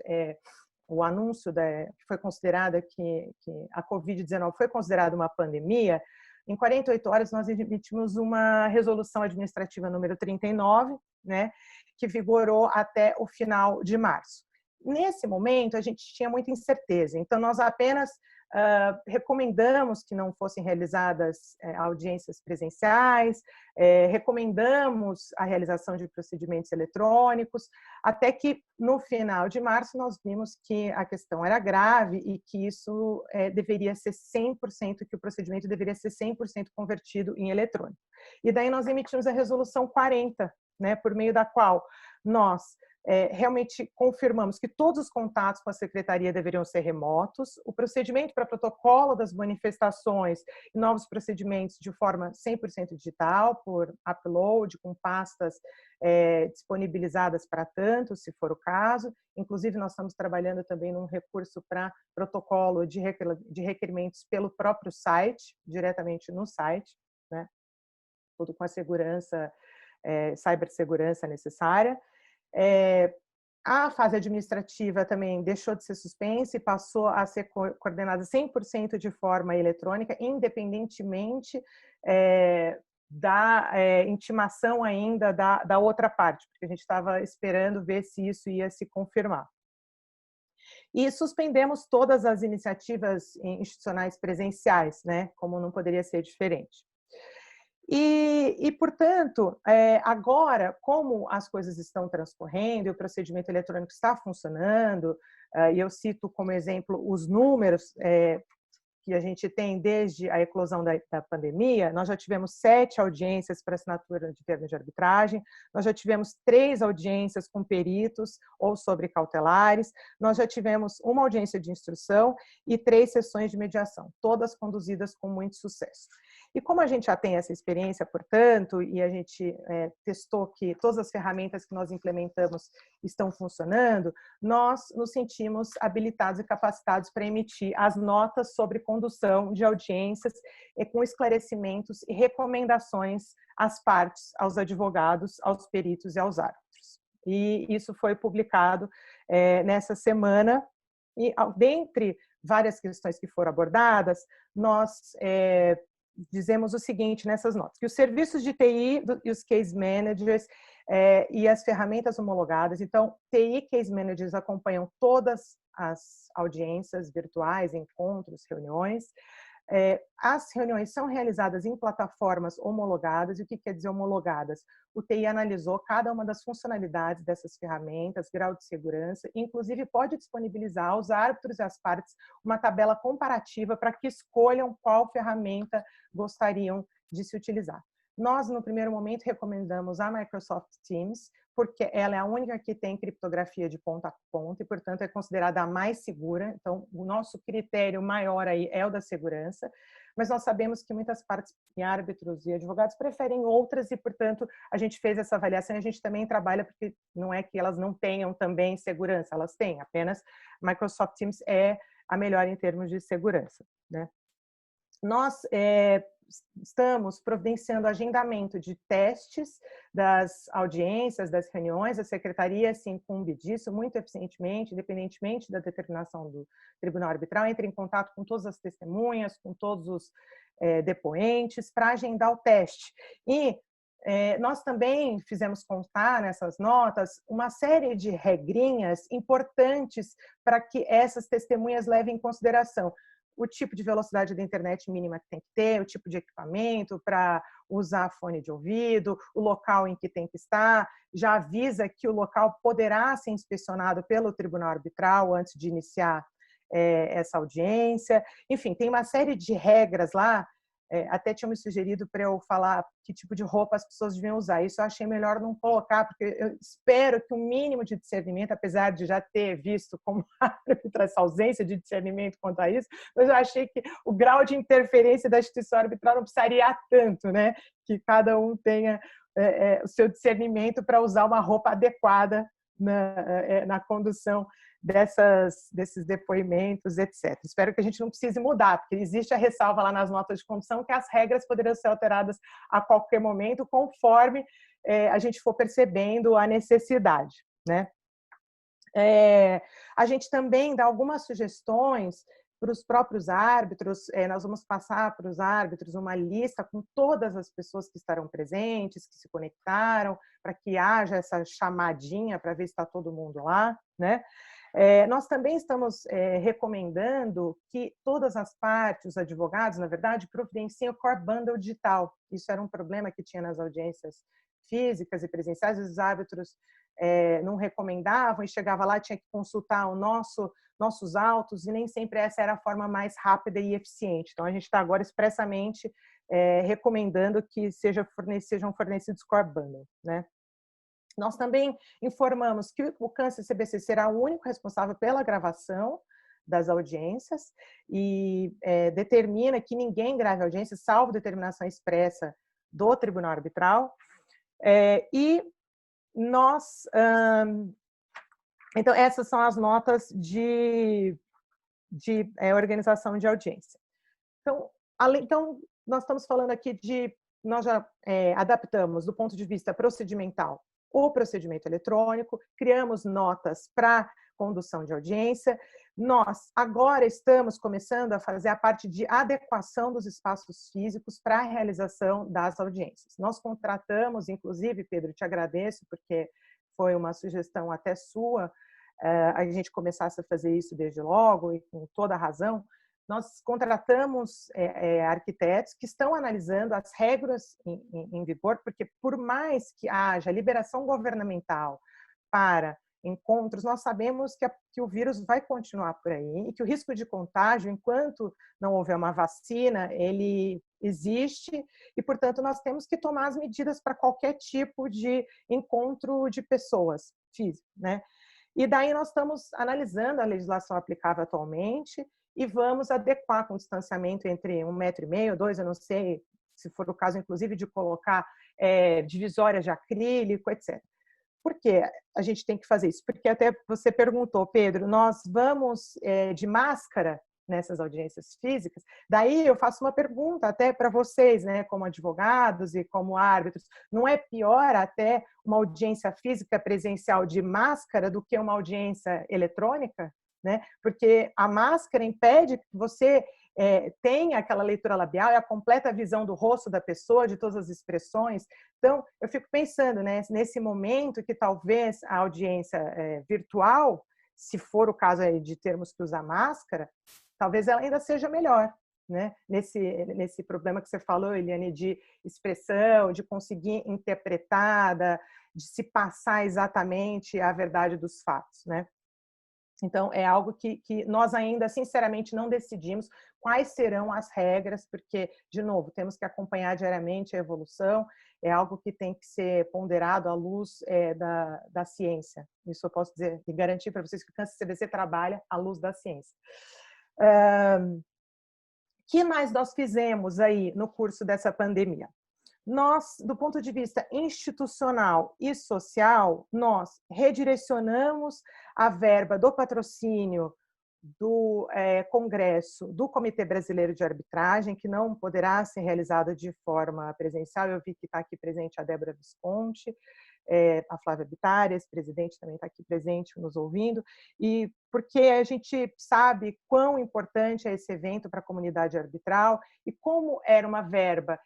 o anúncio que foi considerada que a Covid-19 foi considerada uma pandemia, em 48 horas nós emitimos uma resolução administrativa número 39, né, que vigorou até o final de março. Nesse momento, a gente tinha muita incerteza, então nós apenas recomendamos que não fossem realizadas audiências presenciais, recomendamos a realização de procedimentos eletrônicos, até que no final de março nós vimos que a questão era grave e que isso deveria ser 100%, que o procedimento deveria ser 100% convertido em eletrônico. E daí nós emitimos a resolução 40, né, por meio da qual nós realmente confirmamos que todos os contatos com a Secretaria deveriam ser remotos, o procedimento para protocolo das manifestações e novos procedimentos de forma 100% digital, por upload, com pastas disponibilizadas para tanto, se for o caso. Inclusive, nós estamos trabalhando também num recurso para protocolo de requerimentos pelo próprio site, diretamente no site, né? Tudo com a segurança, cibersegurança necessária. A fase administrativa também deixou de ser suspensa e passou a ser coordenada 100% de forma eletrônica, independentemente da intimação ainda da outra parte, porque a gente estava esperando ver se isso ia se confirmar. E suspendemos todas as iniciativas institucionais presenciais, né, como não poderia ser diferente. E portanto, agora, como as coisas estão transcorrendo e o procedimento eletrônico está funcionando, e eu cito como exemplo os números que a gente tem desde a eclosão da pandemia, nós já tivemos 7 audiências para assinatura de termos de arbitragem, nós já tivemos 3 audiências com peritos ou sobrecautelares, nós já tivemos uma audiência de instrução e 3 sessões de mediação, todas conduzidas com muito sucesso. E como a gente já tem essa experiência, portanto, e a gente testou que todas as ferramentas que nós implementamos estão funcionando, nós nos sentimos habilitados e capacitados para emitir as notas sobre condução de audiências com esclarecimentos e recomendações às partes, aos advogados, aos peritos e aos árbitros. E isso foi publicado nessa semana. E dentre várias questões que foram abordadas, nós dizemos o seguinte nessas notas, que os serviços de TI e os case managers e as ferramentas homologadas, então, TI e case managers acompanham todas as audiências virtuais, encontros, reuniões. As reuniões são realizadas em plataformas homologadas. E o que quer dizer homologadas? O TI analisou cada uma das funcionalidades dessas ferramentas, grau de segurança, e inclusive pode disponibilizar aos árbitros e às partes uma tabela comparativa para que escolham qual ferramenta gostariam de se utilizar. Nós, no primeiro momento, recomendamos a Microsoft Teams, porque ela é a única que tem criptografia de ponta a ponta e, portanto, é considerada a mais segura. Então, o nosso critério maior aí é o da segurança, mas nós sabemos que muitas partes, e árbitros e advogados, preferem outras e, portanto, a gente fez essa avaliação e a gente também trabalha, porque não é que elas não tenham também segurança, elas têm, apenas Microsoft Teams é a melhor em termos de segurança, né? Nós estamos providenciando agendamento de testes das audiências, das reuniões. A Secretaria se incumbe disso muito eficientemente, independentemente da determinação do Tribunal Arbitral, entra em contato com todas as testemunhas, com todos os depoentes, para agendar o teste. E Nós também fizemos constar nessas notas uma série de regrinhas importantes para que essas testemunhas levem em consideração o tipo de velocidade da internet mínima que tem que ter, o tipo de equipamento para usar fone de ouvido, o local em que tem que estar, já avisa que o local poderá ser inspecionado pelo tribunal arbitral antes de iniciar essa audiência. Enfim, tem uma série de regras lá. Até tinha me sugerido para eu falar que tipo de roupa as pessoas deviam usar. Isso eu achei melhor não colocar, porque eu espero que o mínimo de discernimento, apesar de já ter visto como árbitra essa ausência de discernimento quanto a isso, mas eu achei que o grau de interferência da instituição arbitral não precisaria tanto, né? Que cada um tenha o seu discernimento para usar uma roupa adequada na condução desses depoimentos, etc. Espero que a gente não precise mudar, porque existe a ressalva lá nas notas de condução que as regras poderiam ser alteradas a qualquer momento, conforme a gente for percebendo a necessidade, né? A gente também dá algumas sugestões para os próprios árbitros. Nós vamos passar para os árbitros uma lista com todas as pessoas que estarão presentes, que se conectaram, para que haja essa chamadinha para ver se está todo mundo lá, né? Nós também estamos recomendando que todas as partes, os advogados, na verdade, providenciem o core bundle digital. Isso era um problema que tinha nas audiências físicas e presenciais. Os árbitros não recomendavam e chegava lá, tinha que consultar nossos autos, e nem sempre essa era a forma mais rápida e eficiente. Então, a gente está agora expressamente recomendando que sejam fornecidos core bundle, né? Nós também informamos que o CANSA-CBC será o único responsável pela gravação das audiências e determina que ninguém grave audiências, salvo determinação expressa do tribunal arbitral. E nós... Então, essas são as notas de organização de audiência. Então, nós estamos falando aqui de... Nós já adaptamos, do ponto de vista procedimental, o procedimento eletrônico, criamos notas para condução de audiência. Nós agora estamos começando a fazer a parte de adequação dos espaços físicos para a realização das audiências. Nós contratamos, inclusive, Pedro, te agradeço, porque foi uma sugestão até sua, a gente começasse a fazer isso desde logo, e com toda a razão. Nós contratamos arquitetos que estão analisando as regras em vigor, porque por mais que haja liberação governamental para encontros, nós sabemos que o vírus vai continuar por aí e que o risco de contágio, enquanto não houver uma vacina, ele existe e, portanto, nós temos que tomar as medidas para qualquer tipo de encontro de pessoas físico, né? E daí nós estamos analisando a legislação aplicável atualmente e vamos adequar com distanciamento entre 1,5 metro, 2, eu não sei se for o caso, inclusive, de colocar divisórias de acrílico, etc. Por que a gente tem que fazer isso? Porque até você perguntou, Pedro, nós vamos de máscara nessas audiências físicas? Daí eu faço uma pergunta até para vocês, né, como advogados e como árbitros. Não é pior até uma audiência física presencial de máscara do que uma audiência eletrônica? Né? Porque a máscara impede que você tenha aquela leitura labial e a completa visão do rosto da pessoa, de todas as expressões. Então, eu fico pensando, né, nesse momento que talvez a audiência virtual, se for o caso de termos que usar máscara, talvez ela ainda seja melhor, né? Nesse problema que você falou, Eliane, de expressão, de conseguir interpretar, de se passar exatamente a verdade dos fatos, né? Então, é algo que nós ainda, sinceramente, não decidimos quais serão as regras, porque, de novo, temos que acompanhar diariamente a evolução, é algo que tem que ser ponderado à luz da ciência. Isso eu posso dizer e garantir para vocês que o CANSA-CBC trabalha à luz da ciência. O que mais nós fizemos aí no curso dessa pandemia? Nós, do ponto de vista institucional e social, nós redirecionamos a verba do patrocínio do Congresso do Comitê Brasileiro de Arbitragem, que não poderá ser realizado de forma presencial. Eu vi que está aqui presente a Débora Visconti. a Flávia Bittar, ex-presidente, também está aqui presente, nos ouvindo, e porque a gente sabe quão importante é esse evento para a comunidade arbitral e como era uma verba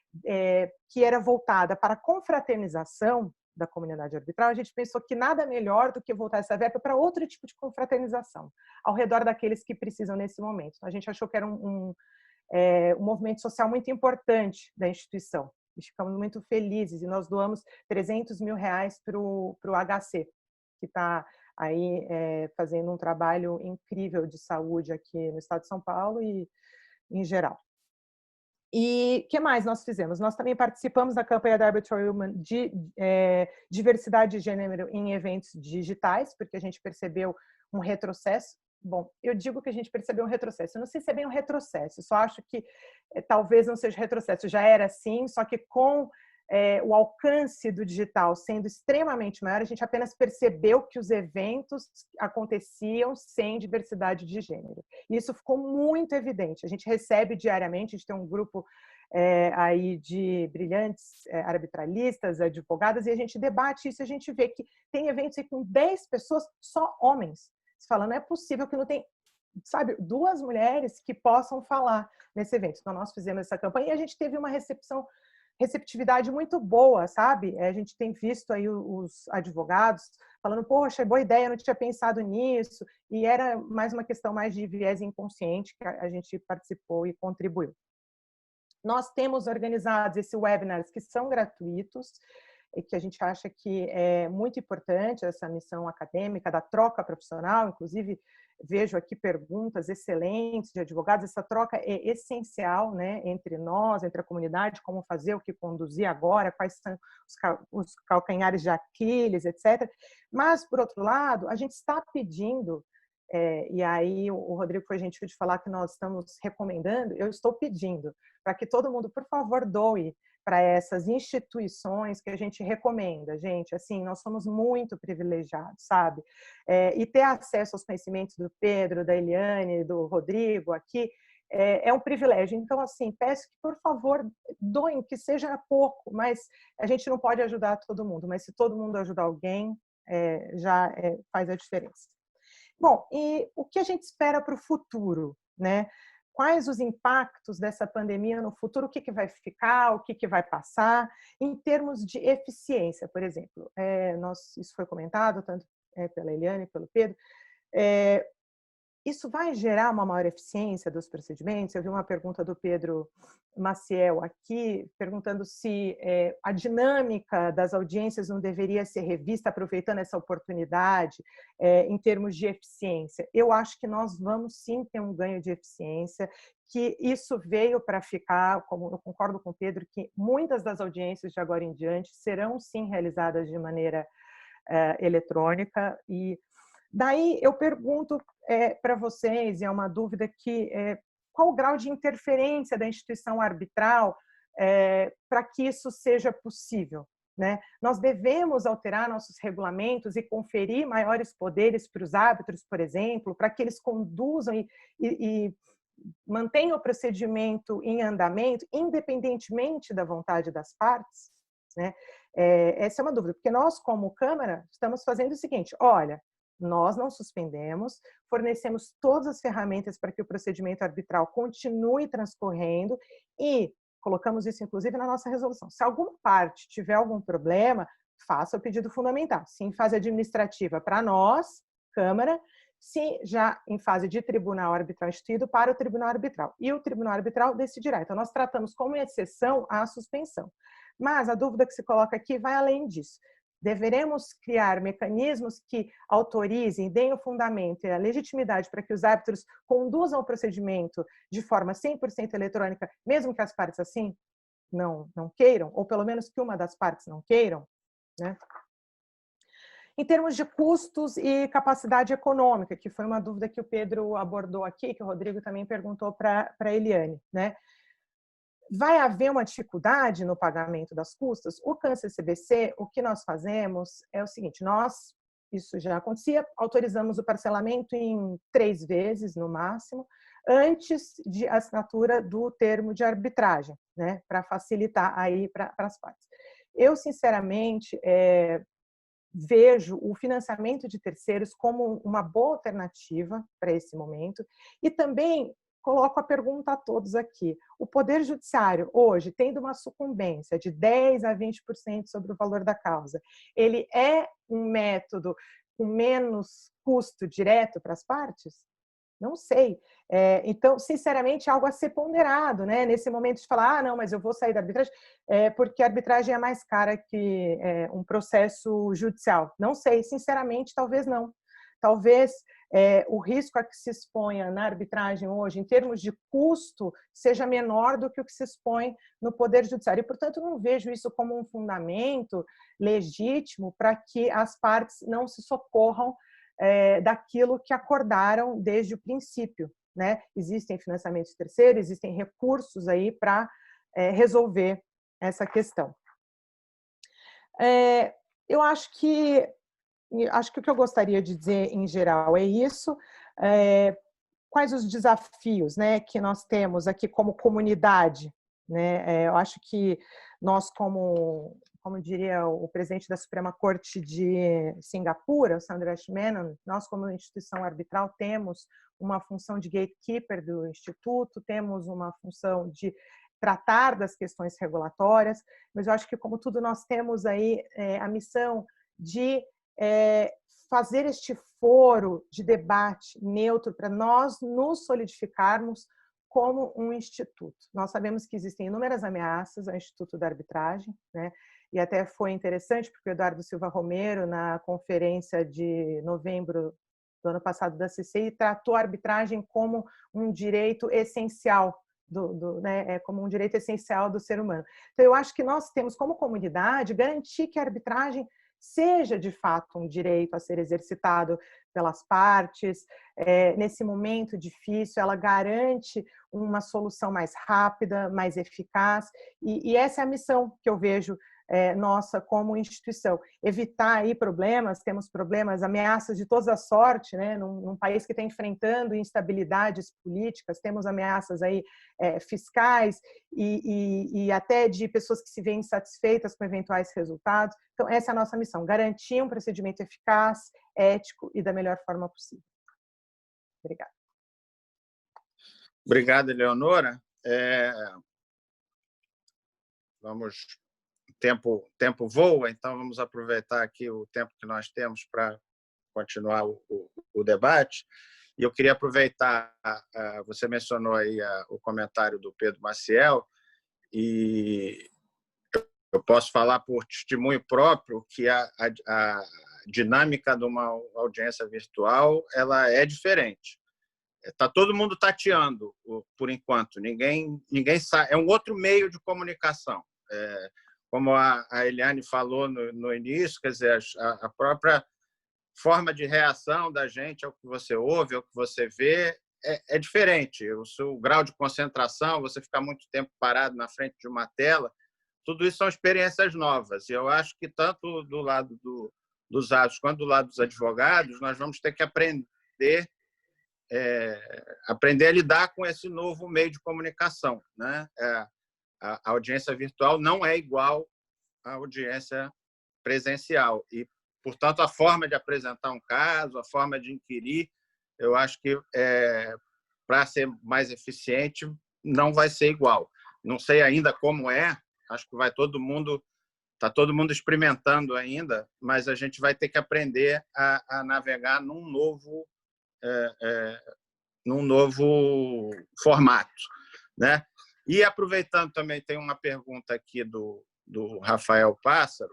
que era voltada para a confraternização da comunidade arbitral, a gente pensou que nada melhor do que voltar essa verba para outro tipo de confraternização, ao redor daqueles que precisam nesse momento. Então, a gente achou que era um movimento social muito importante da instituição. E ficamos muito felizes e nós doamos R$300 mil para o HC, que está aí fazendo um trabalho incrível de saúde aqui no estado de São Paulo e em geral. E o que mais nós fizemos? Nós também participamos da campanha da Arbitral Women de diversidade de gênero em eventos digitais, porque a gente percebeu um retrocesso. Bom, eu digo que a gente percebeu um retrocesso. Eu não sei se é bem um retrocesso, só acho que talvez não seja retrocesso. Já era assim, só que com o alcance do digital sendo extremamente maior, a gente apenas percebeu que os eventos aconteciam sem diversidade de gênero. E isso ficou muito evidente. A gente recebe diariamente, a gente tem um grupo aí de brilhantes arbitralistas, advogadas, e a gente debate isso, a gente vê que tem eventos aí com 10 pessoas, só homens. Você fala, não é possível que não tem, sabe, 2 mulheres que possam falar nesse evento. Então, nós fizemos essa campanha e a gente teve uma receptividade muito boa, sabe? A gente tem visto aí os advogados falando, poxa, boa ideia, eu não tinha pensado nisso, e era mais uma questão mais de viés inconsciente que a gente participou e contribuiu. Nós temos organizados esses webinars que são gratuitos, e que a gente acha que é muito importante essa missão acadêmica da troca profissional, inclusive vejo aqui perguntas excelentes de advogados, essa troca é essencial, né, entre nós, entre a comunidade, como fazer, o que conduzir agora, quais são os calcanhares de Aquiles, etc. Mas, por outro lado, a gente está pedindo, e aí o Rodrigo foi gentil de falar que nós estamos recomendando, eu estou pedindo para que todo mundo, por favor, doe para essas instituições que a gente recomenda, gente, assim, nós somos muito privilegiados, sabe? E ter acesso aos conhecimentos do Pedro, da Eliane, do Rodrigo aqui, é um privilégio. Então, assim, peço que, por favor, doem, que seja pouco, mas a gente não pode ajudar todo mundo, mas se todo mundo ajudar alguém, já faz a diferença. Bom, e o que a gente espera para o futuro, né? Quais os impactos dessa pandemia no futuro, o que vai ficar, o que vai passar, em termos de eficiência, por exemplo. Isso foi comentado tanto pela Eliane, pelo Pedro. Isso vai gerar uma maior eficiência dos procedimentos? Eu vi uma pergunta do Pedro Maciel aqui, perguntando se a dinâmica das audiências não deveria ser revista, aproveitando essa oportunidade, em termos de eficiência. Eu acho que nós vamos sim ter um ganho de eficiência, que isso veio para ficar, como eu concordo com o Pedro, que muitas das audiências de agora em diante serão sim realizadas de maneira eletrônica. E daí eu pergunto para vocês, e é uma dúvida que qual o grau de interferência da instituição arbitral para que isso seja possível, né? Nós devemos alterar nossos regulamentos e conferir maiores poderes para os árbitros, por exemplo, para que eles conduzam e mantenham o procedimento em andamento, independentemente da vontade das partes, né? Essa é uma dúvida, porque nós, como Câmara, estamos fazendo o seguinte, olha, nós não suspendemos, fornecemos todas as ferramentas para que o procedimento arbitral continue transcorrendo e colocamos isso, inclusive, na nossa resolução. Se alguma parte tiver algum problema, faça o pedido fundamental. Se em fase administrativa, para nós, Câmara, se já em fase de tribunal arbitral instituído, para o tribunal arbitral. E o tribunal arbitral decidirá. Então, nós tratamos como exceção a suspensão. Mas a dúvida que se coloca aqui vai além disso. Deveremos criar mecanismos que autorizem, deem o fundamento e a legitimidade para que os árbitros conduzam o procedimento de forma 100% eletrônica, mesmo que as partes assim não queiram, ou pelo menos que uma das partes não queiram, né? Em termos de custos e capacidade econômica, que foi uma dúvida que o Pedro abordou aqui, que o Rodrigo também perguntou para a Eliane, né? Vai haver uma dificuldade no pagamento das custas? O Câncer-CBC, o que nós fazemos é o seguinte, nós, isso já acontecia, autorizamos o parcelamento em 3 vezes, no máximo, antes de assinatura do termo de arbitragem, né, para facilitar aí para as partes. Eu, sinceramente, vejo o financiamento de terceiros como uma boa alternativa para esse momento. E também coloco a pergunta a todos aqui. O Poder Judiciário, hoje, tendo uma sucumbência de 10% a 20% sobre o valor da causa, ele é um método com menos custo direto para as partes? Não sei. Então, sinceramente, é algo a ser ponderado, né? Nesse momento de falar, não, mas eu vou sair da arbitragem, porque a arbitragem é mais cara que um processo judicial. Não sei, sinceramente, talvez não. Talvez o risco a que se exponha na arbitragem hoje, em termos de custo, seja menor do que o que se expõe no Poder Judiciário. E, portanto, não vejo isso como um fundamento legítimo para que as partes não se socorram daquilo que acordaram desde o princípio, né? Existem financiamentos terceiros, existem recursos aí para resolver essa questão. Eu acho que o que eu gostaria de dizer em geral é isso. Quais os desafios, né, que nós temos aqui como comunidade, né? Eu acho que nós, como diria o presidente da Suprema Corte de Singapura, Sundaresh Menon, nós, como instituição arbitral, temos uma função de gatekeeper do Instituto, temos uma função de tratar das questões regulatórias, mas eu acho que, como tudo, nós temos aí a missão de fazer este foro de debate neutro para nós nos solidificarmos como um instituto. Nós sabemos que existem inúmeras ameaças ao Instituto da Arbitragem, né? E até foi interessante, porque o Eduardo Silva Romero, na conferência de novembro do ano passado da CCI, tratou a arbitragem como um direito essencial, como um direito essencial do ser humano. Então, eu acho que nós temos, como comunidade, garantir que a arbitragem seja, de fato, um direito a ser exercitado pelas partes. Nesse momento difícil, ela garante uma solução mais rápida, mais eficaz, e essa é a missão que eu vejo nossa como instituição. Evitar aí problemas, temos problemas, ameaças de toda a sorte, né? Num país que está enfrentando instabilidades políticas, temos ameaças aí fiscais e até de pessoas que se veem insatisfeitas com eventuais resultados. Então, essa é a nossa missão, garantir um procedimento eficaz, ético e da melhor forma possível. Obrigada. Obrigado, Eleonora. O tempo voa, então vamos aproveitar aqui o tempo que nós temos para continuar o debate. E eu queria aproveitar, você mencionou aí o comentário do Pedro Maciel, e eu posso falar por testemunho próprio que a dinâmica de uma audiência virtual ela é diferente. Está todo mundo tateando, por enquanto. Ninguém sabe. É um outro meio de comunicação. Como a Eliane falou no início, quer dizer, a própria forma de reação da gente ao que você ouve, ao que você vê, é diferente. O seu grau de concentração, você ficar muito tempo parado na frente de uma tela, tudo isso são experiências novas. E eu acho que tanto do lado dos árbitros quanto do lado dos advogados, nós vamos ter que aprender a lidar com esse novo meio de comunicação, né? A audiência virtual não é igual à audiência presencial e, portanto, a forma de apresentar um caso, a forma de inquirir, eu acho que para ser mais eficiente não vai ser igual. Não sei ainda como acho que está todo mundo experimentando ainda, mas a gente vai ter que aprender a navegar num novo formato, né? E aproveitando também, tem uma pergunta aqui do Rafael Pássaro,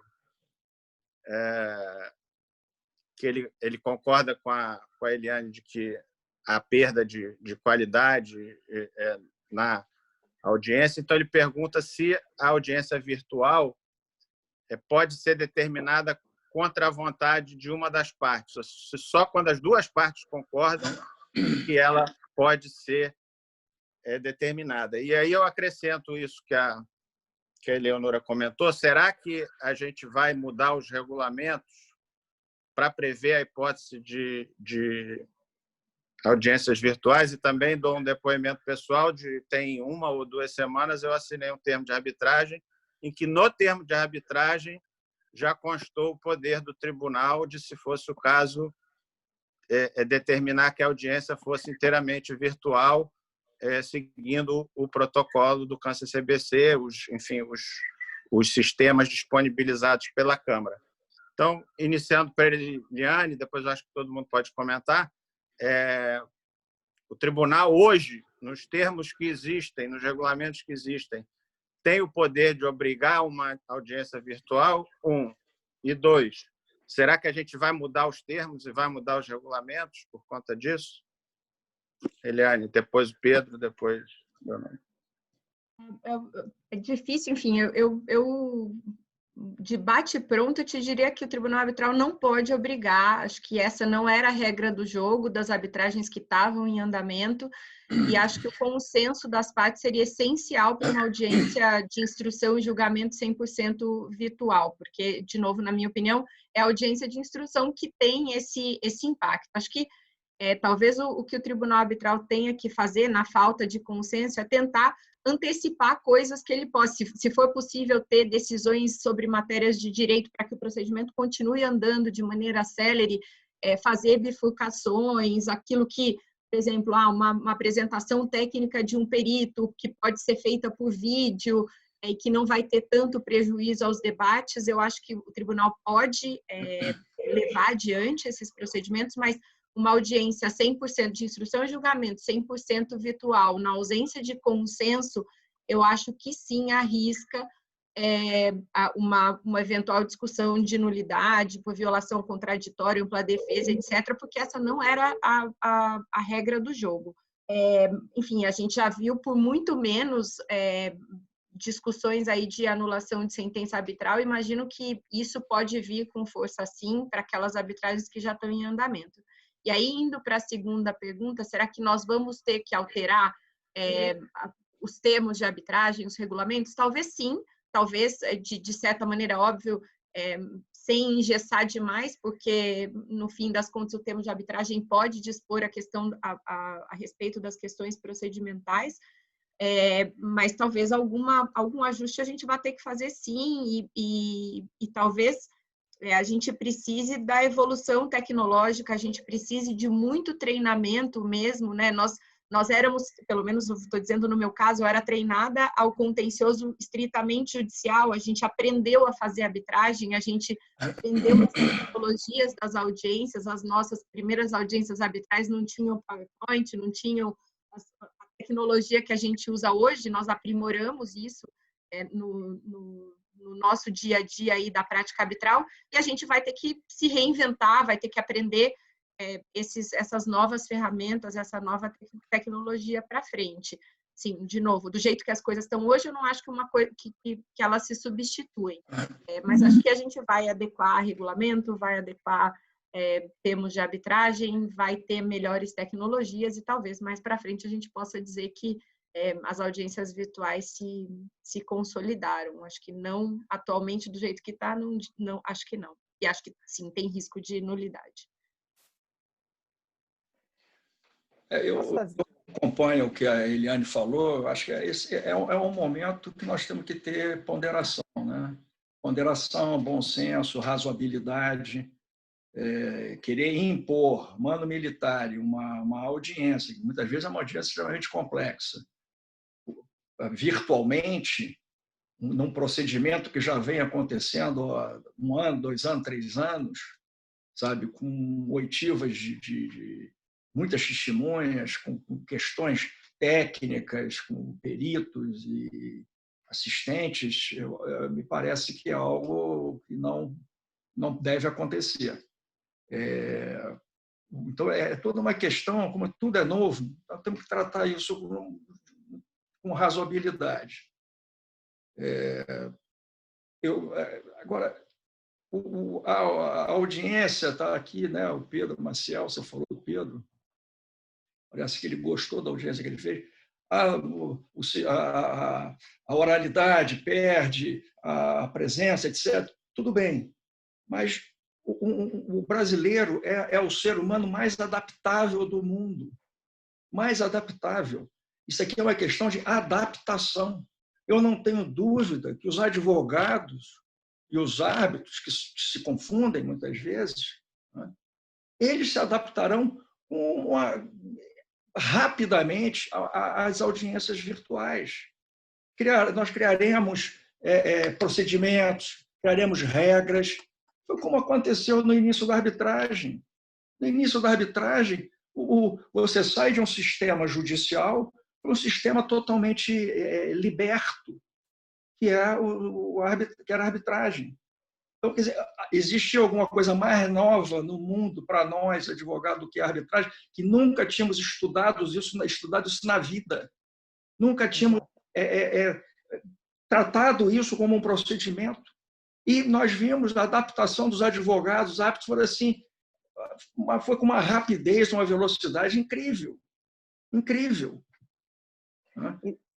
que ele concorda com a Eliane de que a perda de qualidade na audiência. Então, ele pergunta se a audiência virtual pode ser determinada contra a vontade de uma das partes, só quando as duas partes concordam que ela pode ser determinada. E aí eu acrescento isso que a Eleonora comentou. Será que a gente vai mudar os regulamentos para prever a hipótese de audiências virtuais? E também dou um depoimento pessoal tem 1 ou 2 semanas eu assinei um termo de arbitragem em que, no termo de arbitragem, já constou o poder do tribunal de, se fosse o caso, determinar que a audiência fosse inteiramente virtual, seguindo o protocolo do CAN-CCBC, os sistemas disponibilizados pela Câmara. Então, iniciando para Eliane, depois eu acho que todo mundo pode comentar, o tribunal hoje, nos termos que existem, nos regulamentos que existem, tem o poder de obrigar uma audiência virtual, 1. E 2, será que a gente vai mudar os termos e vai mudar os regulamentos por conta disso? Eliane, depois o Pedro, depois o meu nome. É difícil, enfim, eu de bate-pronto, eu te diria que o Tribunal Arbitral não pode obrigar, acho que essa não era a regra do jogo, das arbitragens que estavam em andamento, e acho que o consenso das partes seria essencial para uma audiência de instrução e julgamento 100% virtual, porque, de novo, na minha opinião, é a audiência de instrução que tem esse impacto. Acho que talvez o que o Tribunal Arbitral tenha que fazer, na falta de consenso, é tentar antecipar coisas que ele possa, se for possível, ter decisões sobre matérias de direito para que o procedimento continue andando de maneira célere, fazer bifurcações, aquilo que, por exemplo, uma apresentação técnica de um perito que pode ser feita por vídeo e que não vai ter tanto prejuízo aos debates. Eu acho que o tribunal pode levar adiante esses procedimentos, mas uma audiência 100% de instrução e julgamento, 100% virtual, na ausência de consenso, eu acho que sim arrisca uma eventual discussão de nulidade por violação contraditória, ampla defesa, etc., porque essa não era a regra do jogo. Enfim, a gente já viu por muito menos discussões aí de anulação de sentença arbitral. Imagino que isso pode vir com força, sim, para aquelas arbitragens que já estão em andamento. E aí, indo para a segunda pergunta, será que nós vamos ter que alterar os termos de arbitragem, os regulamentos? Talvez sim, talvez, de certa maneira, óbvio, sem engessar demais, porque, no fim das contas, o termo de arbitragem pode dispor a questão a respeito das questões procedimentais, mas talvez algum ajuste a gente vai ter que fazer sim, e talvez a gente precise da evolução tecnológica, a gente precise de muito treinamento mesmo, né? Nós éramos, pelo menos estou dizendo no meu caso, eu era treinada ao contencioso estritamente judicial, a gente aprendeu a fazer arbitragem, a gente aprendeu as tecnologias das audiências, as nossas primeiras audiências arbitrais não tinham PowerPoint, não tinham a tecnologia que a gente usa hoje, nós aprimoramos isso no nosso dia a dia aí da prática arbitral, e a gente vai ter que se reinventar, vai ter que aprender essas novas ferramentas, essa nova tecnologia para frente. Sim, de novo, do jeito que as coisas estão hoje, eu não acho que elas se substituem, mas acho que a gente vai adequar regulamento, vai adequar termos de arbitragem, vai ter melhores tecnologias e talvez mais para frente a gente possa dizer que as audiências virtuais se consolidaram. Acho que não, atualmente, do jeito que está, não, acho que não. E acho que, sim, tem risco de nulidade. Eu acompanho o que a Eliane falou. Acho que esse é um momento que nós temos que ter ponderação, né? Ponderação, bom senso, razoabilidade. Querer impor, mano militar, uma audiência, que muitas vezes é uma audiência extremamente complexa, virtualmente, num procedimento que já vem acontecendo há 1 ano, 2 anos, 3 anos, sabe, com oitivas de muitas testemunhas, com questões técnicas, com peritos e assistentes, me parece que é algo que não deve acontecer. Então, é toda uma questão, como tudo é novo, nós temos que tratar isso com razoabilidade. Agora, a audiência está aqui, né? O Pedro Maciel, você falou do Pedro, parece que ele gostou da audiência que ele fez. A oralidade perde, a presença, etc. Tudo bem, mas o brasileiro é o ser humano mais adaptável do mundo, mais adaptável. Isso aqui é uma questão de adaptação. Eu não tenho dúvida que os advogados e os árbitros, que se confundem muitas vezes, né, eles se adaptarão rapidamente às audiências virtuais. Nós criaremos procedimentos, criaremos regras. Foi como aconteceu no início da arbitragem. No início da arbitragem, você sai de um sistema judicial para um sistema totalmente liberto, que era a arbitragem. Então, quer dizer, existia alguma coisa mais nova no mundo para nós, advogados, do que a arbitragem, que nunca tínhamos estudado isso na vida. Nunca tínhamos tratado isso como um procedimento. E nós vimos a adaptação dos advogados, os árbitros foram assim, foi com uma rapidez, uma velocidade incrível. Incrível.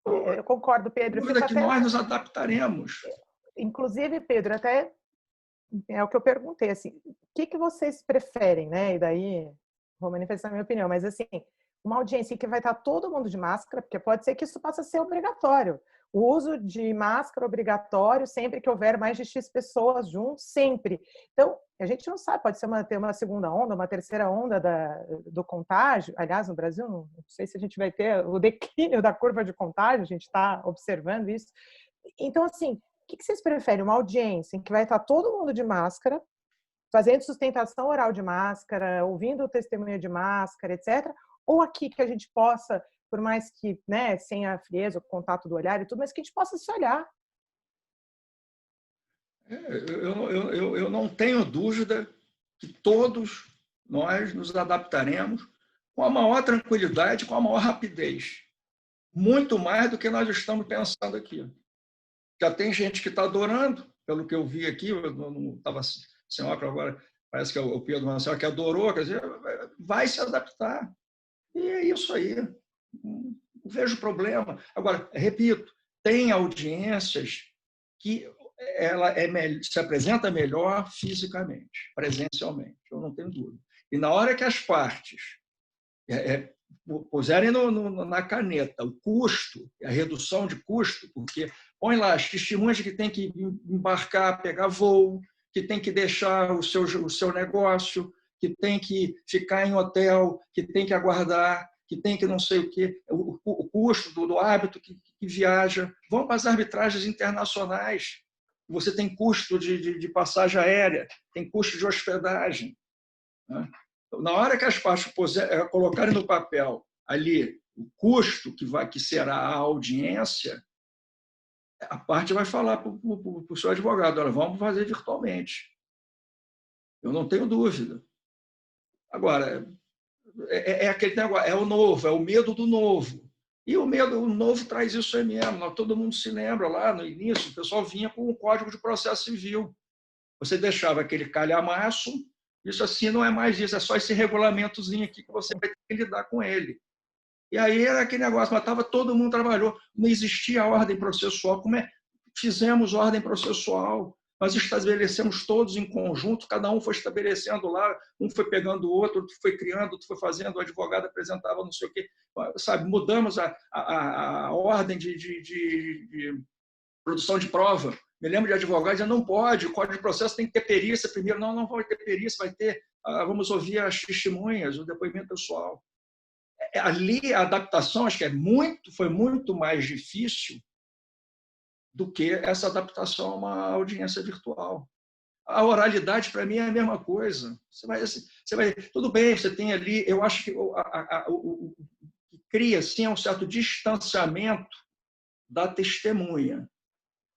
Eu concordo, Pedro. A dúvida é que nós nos adaptaremos. Inclusive, Pedro, até é o que eu perguntei, assim, o que vocês preferem, né? E daí vou manifestar minha opinião, mas assim, uma audiência em que vai estar todo mundo de máscara, porque pode ser que isso passe a ser obrigatório. O uso de máscara obrigatório sempre que houver mais de X pessoas juntos, sempre. Então, a gente não sabe, pode ser ter uma segunda onda, uma terceira onda do contágio. Aliás, no Brasil, não sei se a gente vai ter o declínio da curva de contágio, a gente está observando isso. Então, assim, o que vocês preferem? Uma audiência em que vai estar todo mundo de máscara, fazendo sustentação oral de máscara, ouvindo o testemunho de máscara, etc., ou aqui que a gente possa, por mais que, né, sem a frieza, o contato do olhar e tudo, mas que a gente possa se olhar. Eu não tenho dúvida que todos nós nos adaptaremos com a maior tranquilidade, com a maior rapidez. Muito mais do que nós estamos pensando aqui. Já tem gente que está adorando, pelo que eu vi aqui, eu não estava sem óculos agora, parece que é o Pedro Marcelo que adorou, quer dizer, vai se adaptar. E é isso aí. Não vejo problema. Agora, repito, tem audiências que ela se apresenta melhor fisicamente, presencialmente, eu não tenho dúvida. E na hora que as partes puserem na caneta o custo, a redução de custo, porque põe lá as testemunhas que tem que embarcar, pegar voo, que tem que deixar o seu negócio, que tem que ficar em hotel, que tem que aguardar, que tem que não sei o quê, o custo do árbitro que viaja. Vão para as arbitragens internacionais. Você tem custo de passagem aérea, tem custo de hospedagem. Né? Na hora que as partes colocarem no papel ali o custo que será a audiência, a parte vai falar para o seu advogado, olha, vamos fazer virtualmente. Eu não tenho dúvida. Agora, aquele negócio, é o novo, é o medo do novo. E o novo traz isso aí mesmo. Todo mundo se lembra lá no início, o pessoal vinha com o Código de Processo Civil. Você deixava aquele calhamaço, isso assim não é mais isso, é só esse regulamentozinho aqui que você vai ter que lidar com ele. E aí era aquele negócio, mas todo mundo trabalhou, não existia ordem processual. Fizemos ordem processual, nós estabelecemos todos em conjunto, cada um foi estabelecendo lá, um foi pegando o outro, outro foi criando, outro foi fazendo, o advogado apresentava não sei o quê, sabe, mudamos a ordem de produção de prova. Me lembro de advogados dizendo, não pode, o Código de Processo tem que ter perícia primeiro. Não vai ter perícia, vai ter, vamos ouvir as testemunhas, o depoimento pessoal. Ali a adaptação, acho que foi muito mais difícil do que essa adaptação a uma audiência virtual. A oralidade, para mim, é a mesma coisa. Você vai tudo bem, você tem ali, eu acho que o que cria assim, um certo distanciamento da testemunha.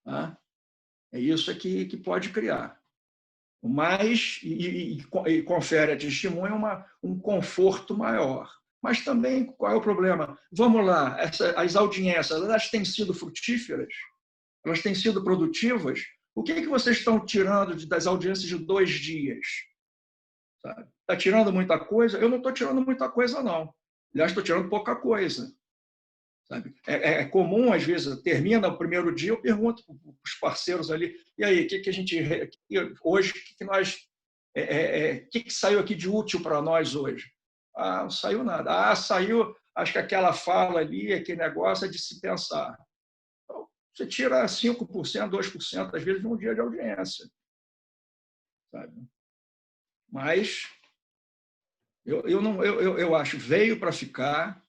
Tá? É isso que pode criar. Mas, e confere à testemunha um conforto maior. Mas também, qual é o problema? Vamos lá, as audiências, elas têm sido frutíferas? Elas têm sido produtivas? O que vocês estão tirando das audiências de 2 dias? Está tirando muita coisa? Eu não estou tirando muita coisa, não. Aliás, estou tirando pouca coisa. Sabe? É comum, às vezes, termina o primeiro dia, eu pergunto para os parceiros ali, e aí, o que a gente... Hoje, o que saiu aqui de útil para nós hoje? Não saiu nada. Saiu, acho que aquela fala ali, aquele negócio é de se pensar. Então, você tira 5%, 2%, às vezes, de um dia de audiência. Sabe? Mas eu acho, veio para ficar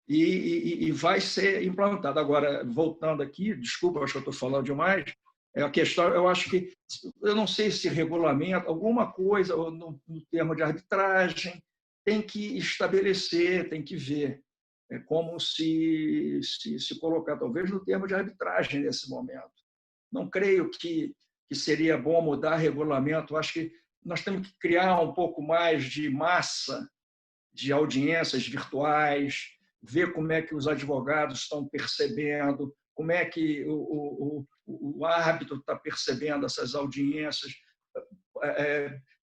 e vai ser implantado. Agora, voltando aqui, desculpa, acho que eu estou falando demais, a questão, eu acho que, eu não sei se regulamento, alguma coisa no termo de arbitragem, tem que estabelecer, tem que ver. É como se colocar, talvez, no termo de arbitragem nesse momento. Não creio que seria bom mudar regulamento. Acho que nós temos que criar um pouco mais de massa de audiências virtuais, ver como é que os advogados estão percebendo, como é que o árbitro está percebendo essas audiências,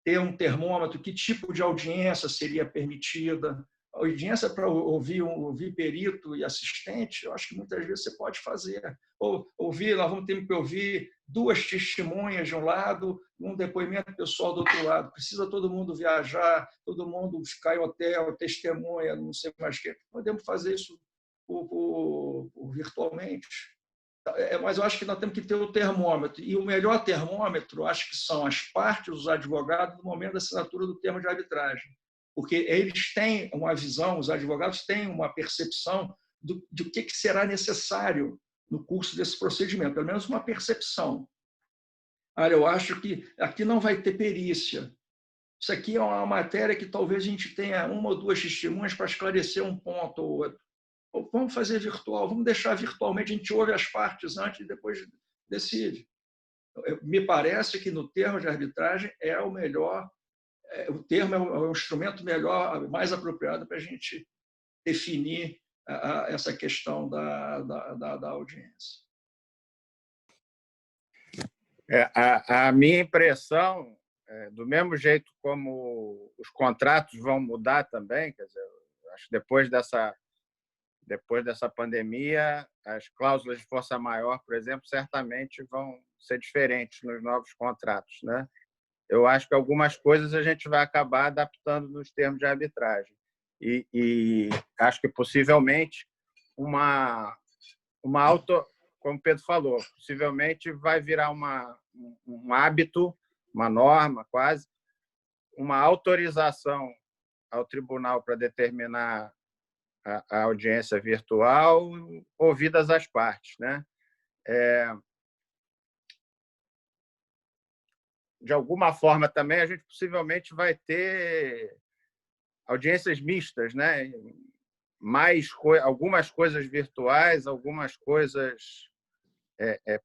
ter um termômetro, que tipo de audiência seria permitida. A audiência para ouvir perito e assistente, eu acho que muitas vezes você pode fazer. Ou nós vamos ter que ouvir 2 testemunhas de um lado, um depoimento pessoal do outro lado. Precisa todo mundo viajar, todo mundo ficar em hotel, testemunha, não sei mais o que. Podemos fazer isso virtualmente. Mas eu acho que nós temos que ter o termômetro. E o melhor termômetro, acho que são as partes, os advogados, no momento da assinatura do termo de arbitragem. Porque eles têm uma visão, os advogados têm uma percepção do que será necessário no curso desse procedimento, pelo menos uma percepção. Olha, eu acho que aqui não vai ter perícia. Isso aqui é uma matéria que talvez a gente tenha 1 ou 2 testemunhas para esclarecer um ponto ou outro. Vamos fazer virtual, vamos deixar virtualmente, a gente ouve as partes antes e depois decide. Me parece que no termo de arbitragem é o melhor, o termo é o instrumento melhor, mais apropriado para a gente definir essa questão da audiência. A minha impressão, do mesmo jeito como os contratos vão mudar também, quer dizer, acho que depois dessa pandemia, as cláusulas de força maior, por exemplo, certamente vão ser diferentes nos novos contratos, né? Eu acho que algumas coisas a gente vai acabar adaptando nos termos de arbitragem. E acho que possivelmente como o Pedro falou, possivelmente vai virar um hábito, uma norma quase, uma autorização ao tribunal para determinar a audiência virtual, ouvidas as partes, né? De alguma forma também a gente possivelmente vai ter audiências mistas, né? Algumas coisas virtuais, algumas coisas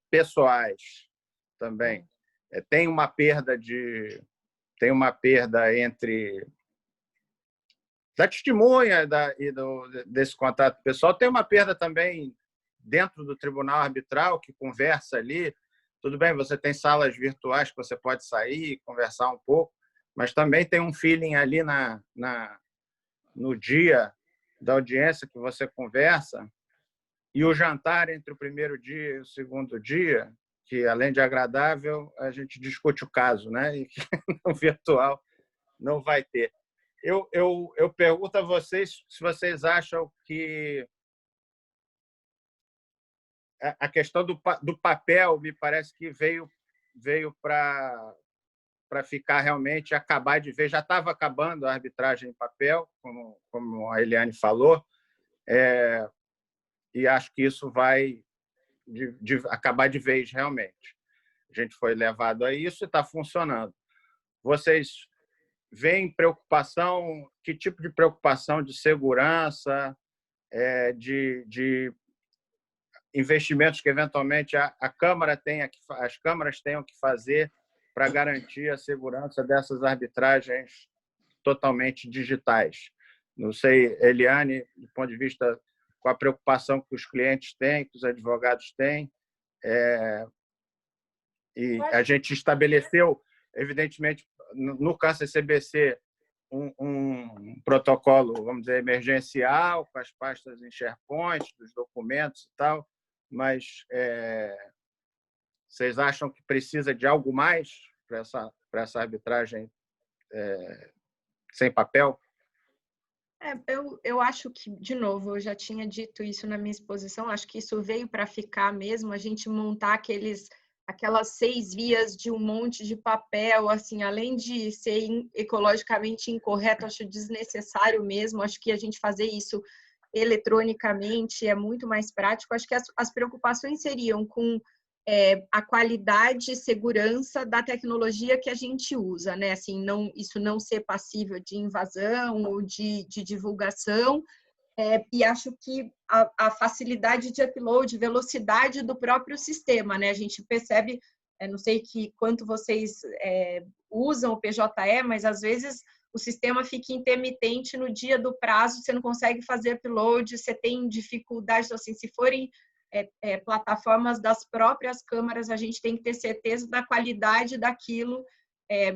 pessoais também. Tem uma perda entre da testemunha desse contato pessoal, tem uma perda também dentro do tribunal arbitral, que conversa ali. Tudo bem, você tem salas virtuais que você pode sair e conversar um pouco, mas também tem um feeling ali no dia da audiência que você conversa, e o jantar entre o primeiro dia e o segundo dia, que, além de agradável, a gente discute o caso, né? E no virtual não vai ter. Eu pergunto a vocês se vocês acham que a questão do papel me parece que veio para ficar realmente, acabar de vez. Já estava acabando a arbitragem em papel, como a Eliane falou, e acho que isso vai acabar de vez realmente. A gente foi levado a isso e está funcionando. Vocês veem preocupação? Que tipo de preocupação de segurança, de investimentos que eventualmente a Câmara as câmaras tenham que fazer para garantir a segurança dessas arbitragens totalmente digitais? Não sei, Eliane, do ponto de vista com a preocupação que os clientes têm, que os advogados têm, e a gente estabeleceu, evidentemente, no CAN-CCBC, um protocolo, vamos dizer, emergencial, com as pastas em SharePoint, dos documentos e tal, mas vocês acham que precisa de algo mais para essa arbitragem sem papel? Eu acho que, de novo, eu já tinha dito isso na minha exposição, acho que isso veio para ficar mesmo, a gente montar aquelas 6 vias de um monte de papel, assim, além de ser ecologicamente incorreto, acho desnecessário mesmo, acho que a gente fazer isso eletronicamente é muito mais prático, acho que as preocupações seriam com a qualidade e segurança da tecnologia que a gente usa, né? Assim, isso não ser passível de invasão ou de divulgação, e acho que a facilidade de upload, velocidade do próprio sistema, né? A gente percebe, não sei quanto vocês usam o PJE, mas às vezes o sistema fica intermitente no dia do prazo, você não consegue fazer upload, você tem dificuldades, assim, se forem plataformas das próprias câmaras, a gente tem que ter certeza da qualidade daquilo,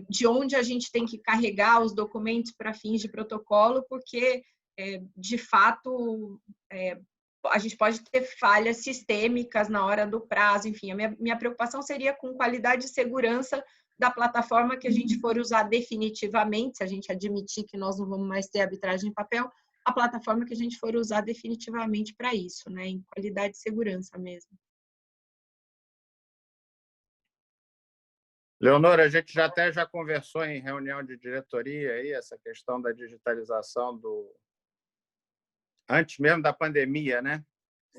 de onde a gente tem que carregar os documentos para fins de protocolo, porque, de fato, a gente pode ter falhas sistêmicas na hora do prazo, enfim, a minha preocupação seria com qualidade e segurança da plataforma que a gente for usar definitivamente, se a gente admitir que nós não vamos mais ter arbitragem em papel, a plataforma que a gente for usar definitivamente para isso, né? Em qualidade e segurança mesmo. Leonora, a gente já conversou em reunião de diretoria aí, essa questão da digitalização antes mesmo da pandemia, né?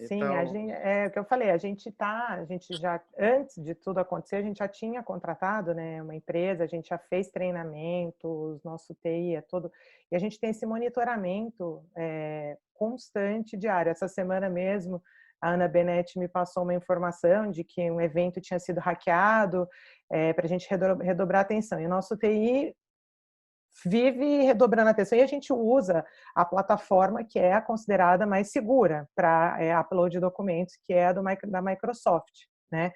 Sim, então... é o que eu falei, a gente já, antes de tudo acontecer, a gente já tinha contratado, né, uma empresa, a gente já fez treinamentos, nosso TI é todo, e a gente tem esse monitoramento constante, diário. Essa semana mesmo, a Ana Benetti me passou uma informação de que um evento tinha sido hackeado, para a gente redobrar a atenção. E o nosso TI vive redobrando a atenção, e a gente usa a plataforma que é a considerada mais segura para upload de documentos, que é a da Microsoft, né?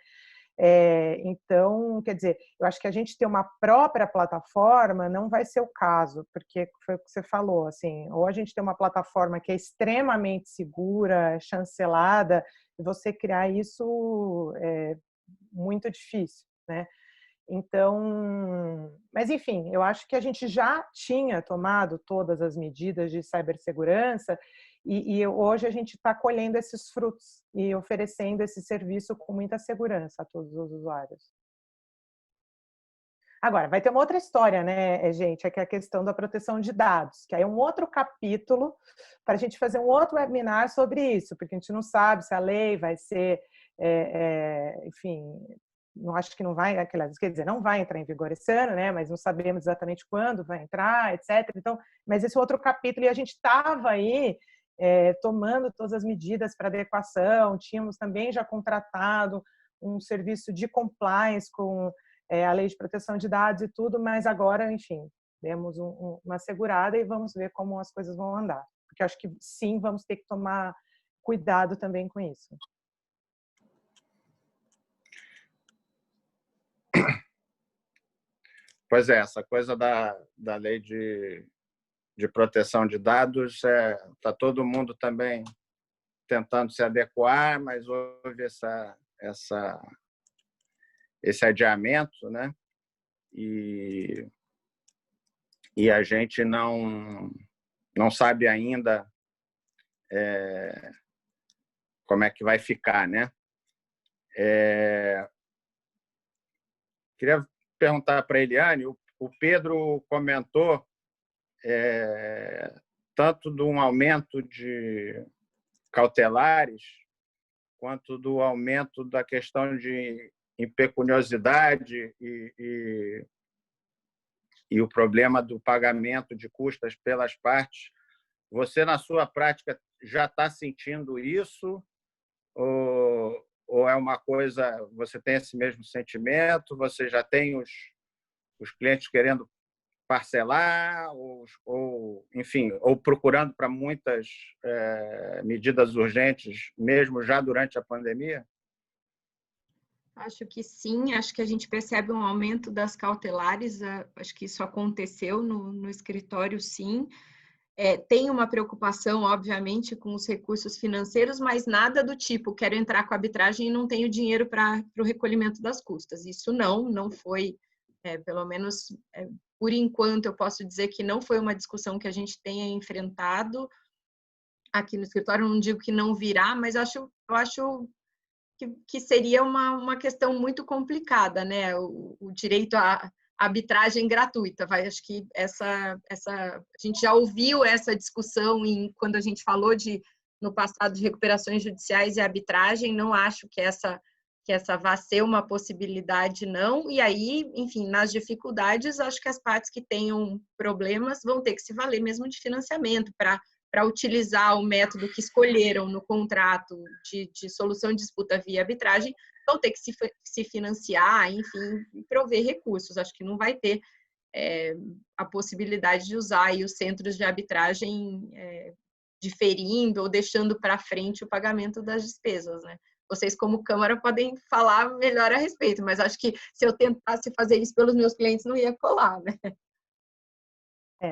Então, quer dizer, eu acho que a gente ter uma própria plataforma não vai ser o caso, porque foi o que você falou, assim, ou a gente tem uma plataforma que é extremamente segura, chancelada, e você criar isso é muito difícil, né? Então, mas enfim, eu acho que a gente já tinha tomado todas as medidas de cibersegurança e hoje a gente está colhendo esses frutos e oferecendo esse serviço com muita segurança a todos os usuários. Agora, vai ter uma outra história, né, gente, que é a questão da proteção de dados, que aí é um outro capítulo para a gente fazer um outro webinar sobre isso, porque a gente não sabe se a lei vai ser, enfim... não acho que não vai, quer dizer, não vai entrar em vigor esse ano, né? Mas não sabemos exatamente quando vai entrar, etc. Então, mas esse outro capítulo, e a gente estava aí tomando todas as medidas para adequação, tínhamos também já contratado um serviço de compliance com a lei de proteção de dados e tudo, mas agora, enfim, demos uma segurada e vamos ver como as coisas vão andar. Porque acho que sim, vamos ter que tomar cuidado também com isso. Pois é, essa coisa da lei de proteção de dados, está todo mundo também tentando se adequar, mas houve esse adiamento, né? E a gente não sabe ainda como é que vai ficar, né? Queria perguntar para a Eliane, o Pedro comentou tanto de um aumento de cautelares quanto do aumento da questão de impecuniosidade e o problema do pagamento de custas pelas partes. Você, na sua prática, já está sentindo isso? Ou é uma coisa, você tem esse mesmo sentimento, você já tem os clientes querendo parcelar, enfim, ou procurando para muitas medidas urgentes, mesmo já durante a pandemia? Acho que sim, acho que a gente percebe um aumento das cautelares, acho que isso aconteceu no escritório, sim. Tem uma preocupação, obviamente, com os recursos financeiros, mas nada do tipo, quero entrar com a arbitragem e não tenho dinheiro para o recolhimento das custas. Isso não foi, pelo menos por enquanto, eu posso dizer que não foi uma discussão que a gente tenha enfrentado aqui no escritório. Não digo que não virá, mas eu acho que seria uma questão muito complicada, né? O direito à arbitragem gratuita. Acho que a gente já ouviu essa discussão quando a gente falou no passado de recuperações judiciais e arbitragem. Não acho que essa vá ser uma possibilidade, não. E aí, enfim, nas dificuldades, acho que as partes que tenham problemas vão ter que se valer mesmo de financiamento para utilizar o método que escolheram no contrato de solução de disputa via arbitragem, vão ter que se financiar, enfim, e prover recursos. Acho que não vai ter a possibilidade de usar aí os centros de arbitragem diferindo ou deixando para frente o pagamento das despesas, né? Vocês, como Câmara, podem falar melhor a respeito, mas acho que se eu tentasse fazer isso pelos meus clientes, não ia colar, né?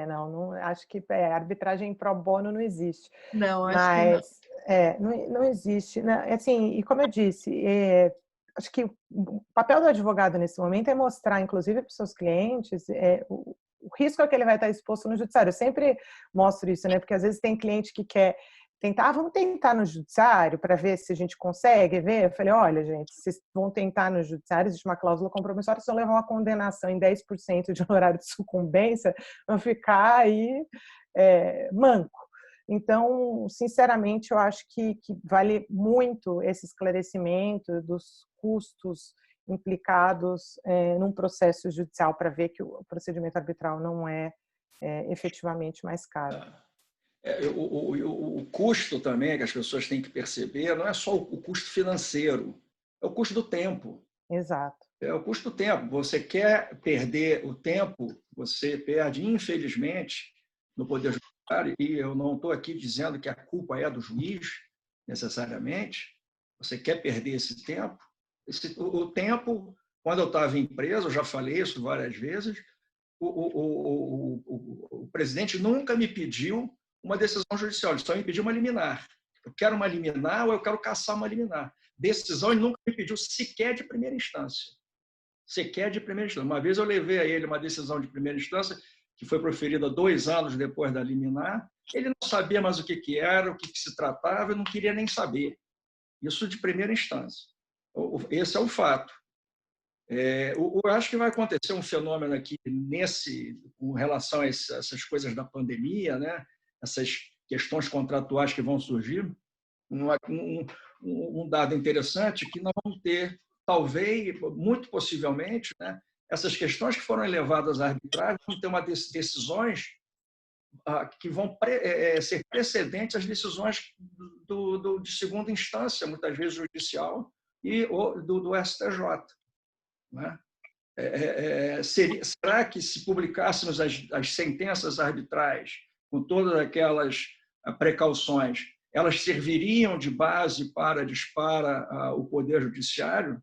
Não acho que arbitragem pro bono não existe. Não, acho mas não existe, né? Assim, e como eu disse, acho que o papel do advogado nesse momento é mostrar, inclusive para os seus clientes, o risco a que ele vai estar exposto no judiciário. Eu sempre mostro isso, né? Porque às vezes tem cliente que quer tentar, vamos tentar no judiciário para ver se a gente consegue ver. Eu falei, olha, gente, vocês vão tentar no judiciário, existe uma cláusula compromissória, se não levar uma condenação em 10% de honorário de sucumbência, vão ficar aí manco. Então, sinceramente, eu acho que vale muito esse esclarecimento dos custos implicados num processo judicial para ver que o procedimento arbitral não é efetivamente mais caro. O custo também que as pessoas têm que perceber não é só o custo financeiro, é o custo do tempo. Exato. É o custo do tempo. Você quer perder o tempo, você perde, infelizmente, no Poder Judiciário, e eu não estou aqui dizendo que a culpa é do juiz, necessariamente. Você quer perder esse tempo? O tempo, quando eu estava em empresa, eu já falei isso várias vezes, o presidente nunca me pediu uma decisão judicial, ele só me pediu uma liminar. Eu quero uma liminar ou eu quero caçar uma liminar. Decisão ele nunca me pediu sequer de primeira instância. Sequer de primeira instância. Uma vez eu levei a ele uma decisão de primeira instância que foi proferida 2 anos depois da liminar. Ele não sabia mais o que era, o que se tratava, eu não queria nem saber. Isso de primeira instância. Esse é o fato. Eu acho que vai acontecer um fenômeno aqui com relação a essas coisas da pandemia, né? Essas questões contratuais que vão surgir. Um dado interessante que nós vamos ter, talvez, muito possivelmente, né? Essas questões que foram elevadas à arbitragem vão ter decisões que vão ser precedentes às decisões de segunda instância, muitas vezes judicial, e do STJ. Né? Será que se publicássemos as sentenças arbitrais com todas aquelas precauções, elas serviriam de base para o Poder Judiciário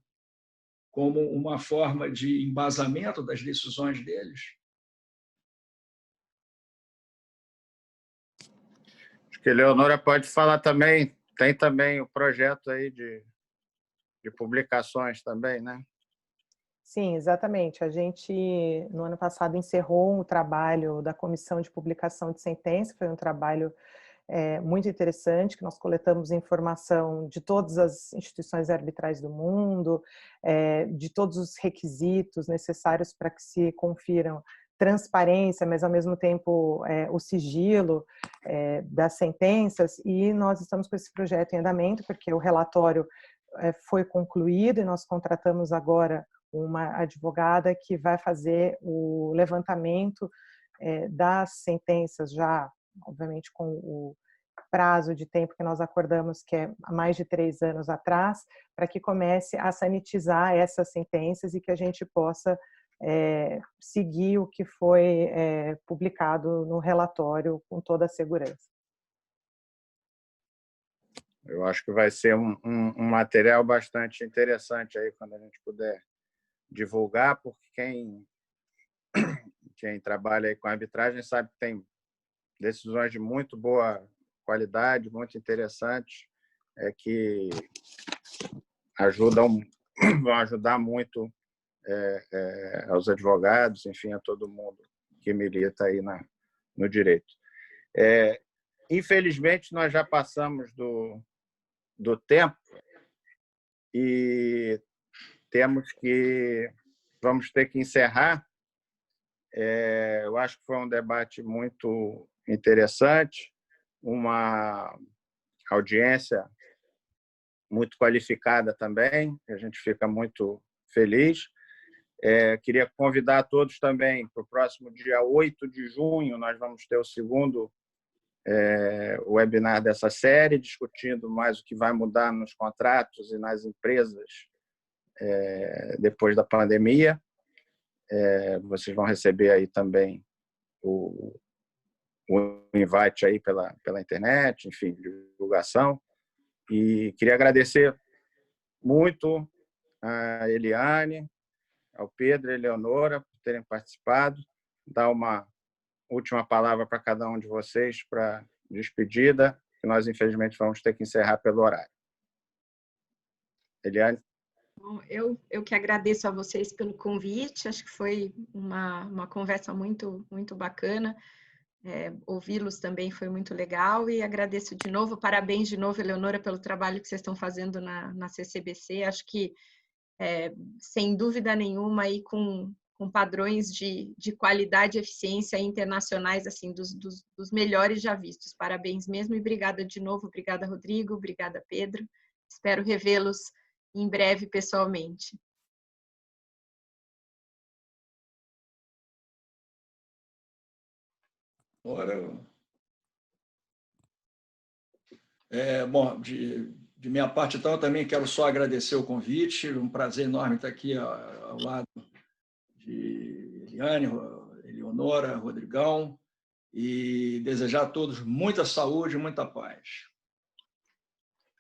como uma forma de embasamento das decisões deles? Acho que a Eleonora pode falar também, tem também o projeto aí de publicações também, né? Sim, exatamente. A gente, no ano passado, encerrou o trabalho da Comissão de Publicação de Sentença, foi um trabalho muito interessante, que nós coletamos informação de todas as instituições arbitrais do mundo, de todos os requisitos necessários para que se confiram transparência, mas ao mesmo tempo o sigilo das sentenças, e nós estamos com esse projeto em andamento, porque o relatório foi concluído e nós contratamos agora uma advogada que vai fazer o levantamento das sentenças já, obviamente, com o prazo de tempo que nós acordamos, que é há mais de 3 anos atrás, para que comece a sanitizar essas sentenças e que a gente possa seguir o que foi publicado no relatório com toda a segurança. Eu acho que vai ser um material bastante interessante aí quando a gente puder divulgar, porque quem trabalha aí com arbitragem sabe que tem decisões de muito boa qualidade, muito interessantes, que vão ajudar muito aos advogados, enfim, a todo mundo que milita aí no direito. Infelizmente, nós já passamos do tempo e vamos ter que encerrar. Eu acho que foi um debate muito interessante, uma audiência muito qualificada também, a gente fica muito feliz. Queria convidar todos também para o próximo dia 8 de junho, nós vamos ter o segundo webinar dessa série, discutindo mais o que vai mudar nos contratos e nas empresas depois da pandemia. Vocês vão receber aí também o invite aí pela internet, enfim, divulgação. E queria agradecer muito a Eliane, ao Pedro e a Eleonora por terem participado, dar uma última palavra para cada um de vocês para despedida, que nós, infelizmente, vamos ter que encerrar pelo horário. Eliane? Bom, eu que agradeço a vocês pelo convite, acho que foi uma conversa muito, muito bacana. Ouvi-los também foi muito legal e agradeço de novo, parabéns de novo, Eleonora, pelo trabalho que vocês estão fazendo na CCBC. Acho que, sem dúvida nenhuma, aí com padrões de qualidade e eficiência internacionais, assim, dos melhores já vistos. Parabéns mesmo e obrigada de novo. Obrigada, Rodrigo. Obrigada, Pedro. Espero revê-los em breve pessoalmente. Bom, de minha parte, então, eu também quero só agradecer o convite. Um prazer enorme estar aqui ao lado de Eliane, Eleonora, Rodrigão, e desejar a todos muita saúde e muita paz.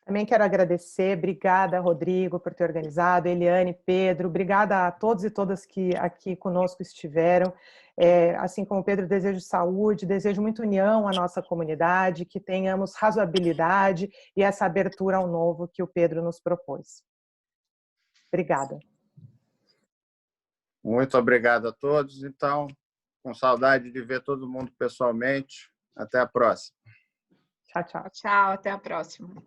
Também quero agradecer, obrigada, Rodrigo, por ter organizado, Eliane, Pedro, obrigada a todos e todas que aqui conosco estiveram. Assim como o Pedro, desejo saúde, desejo muita união à nossa comunidade, que tenhamos razoabilidade e essa abertura ao novo que o Pedro nos propôs. Obrigada. Muito obrigado a todos. Então, com saudade de ver todo mundo pessoalmente. Até a próxima. Tchau, tchau. Tchau, até a próxima.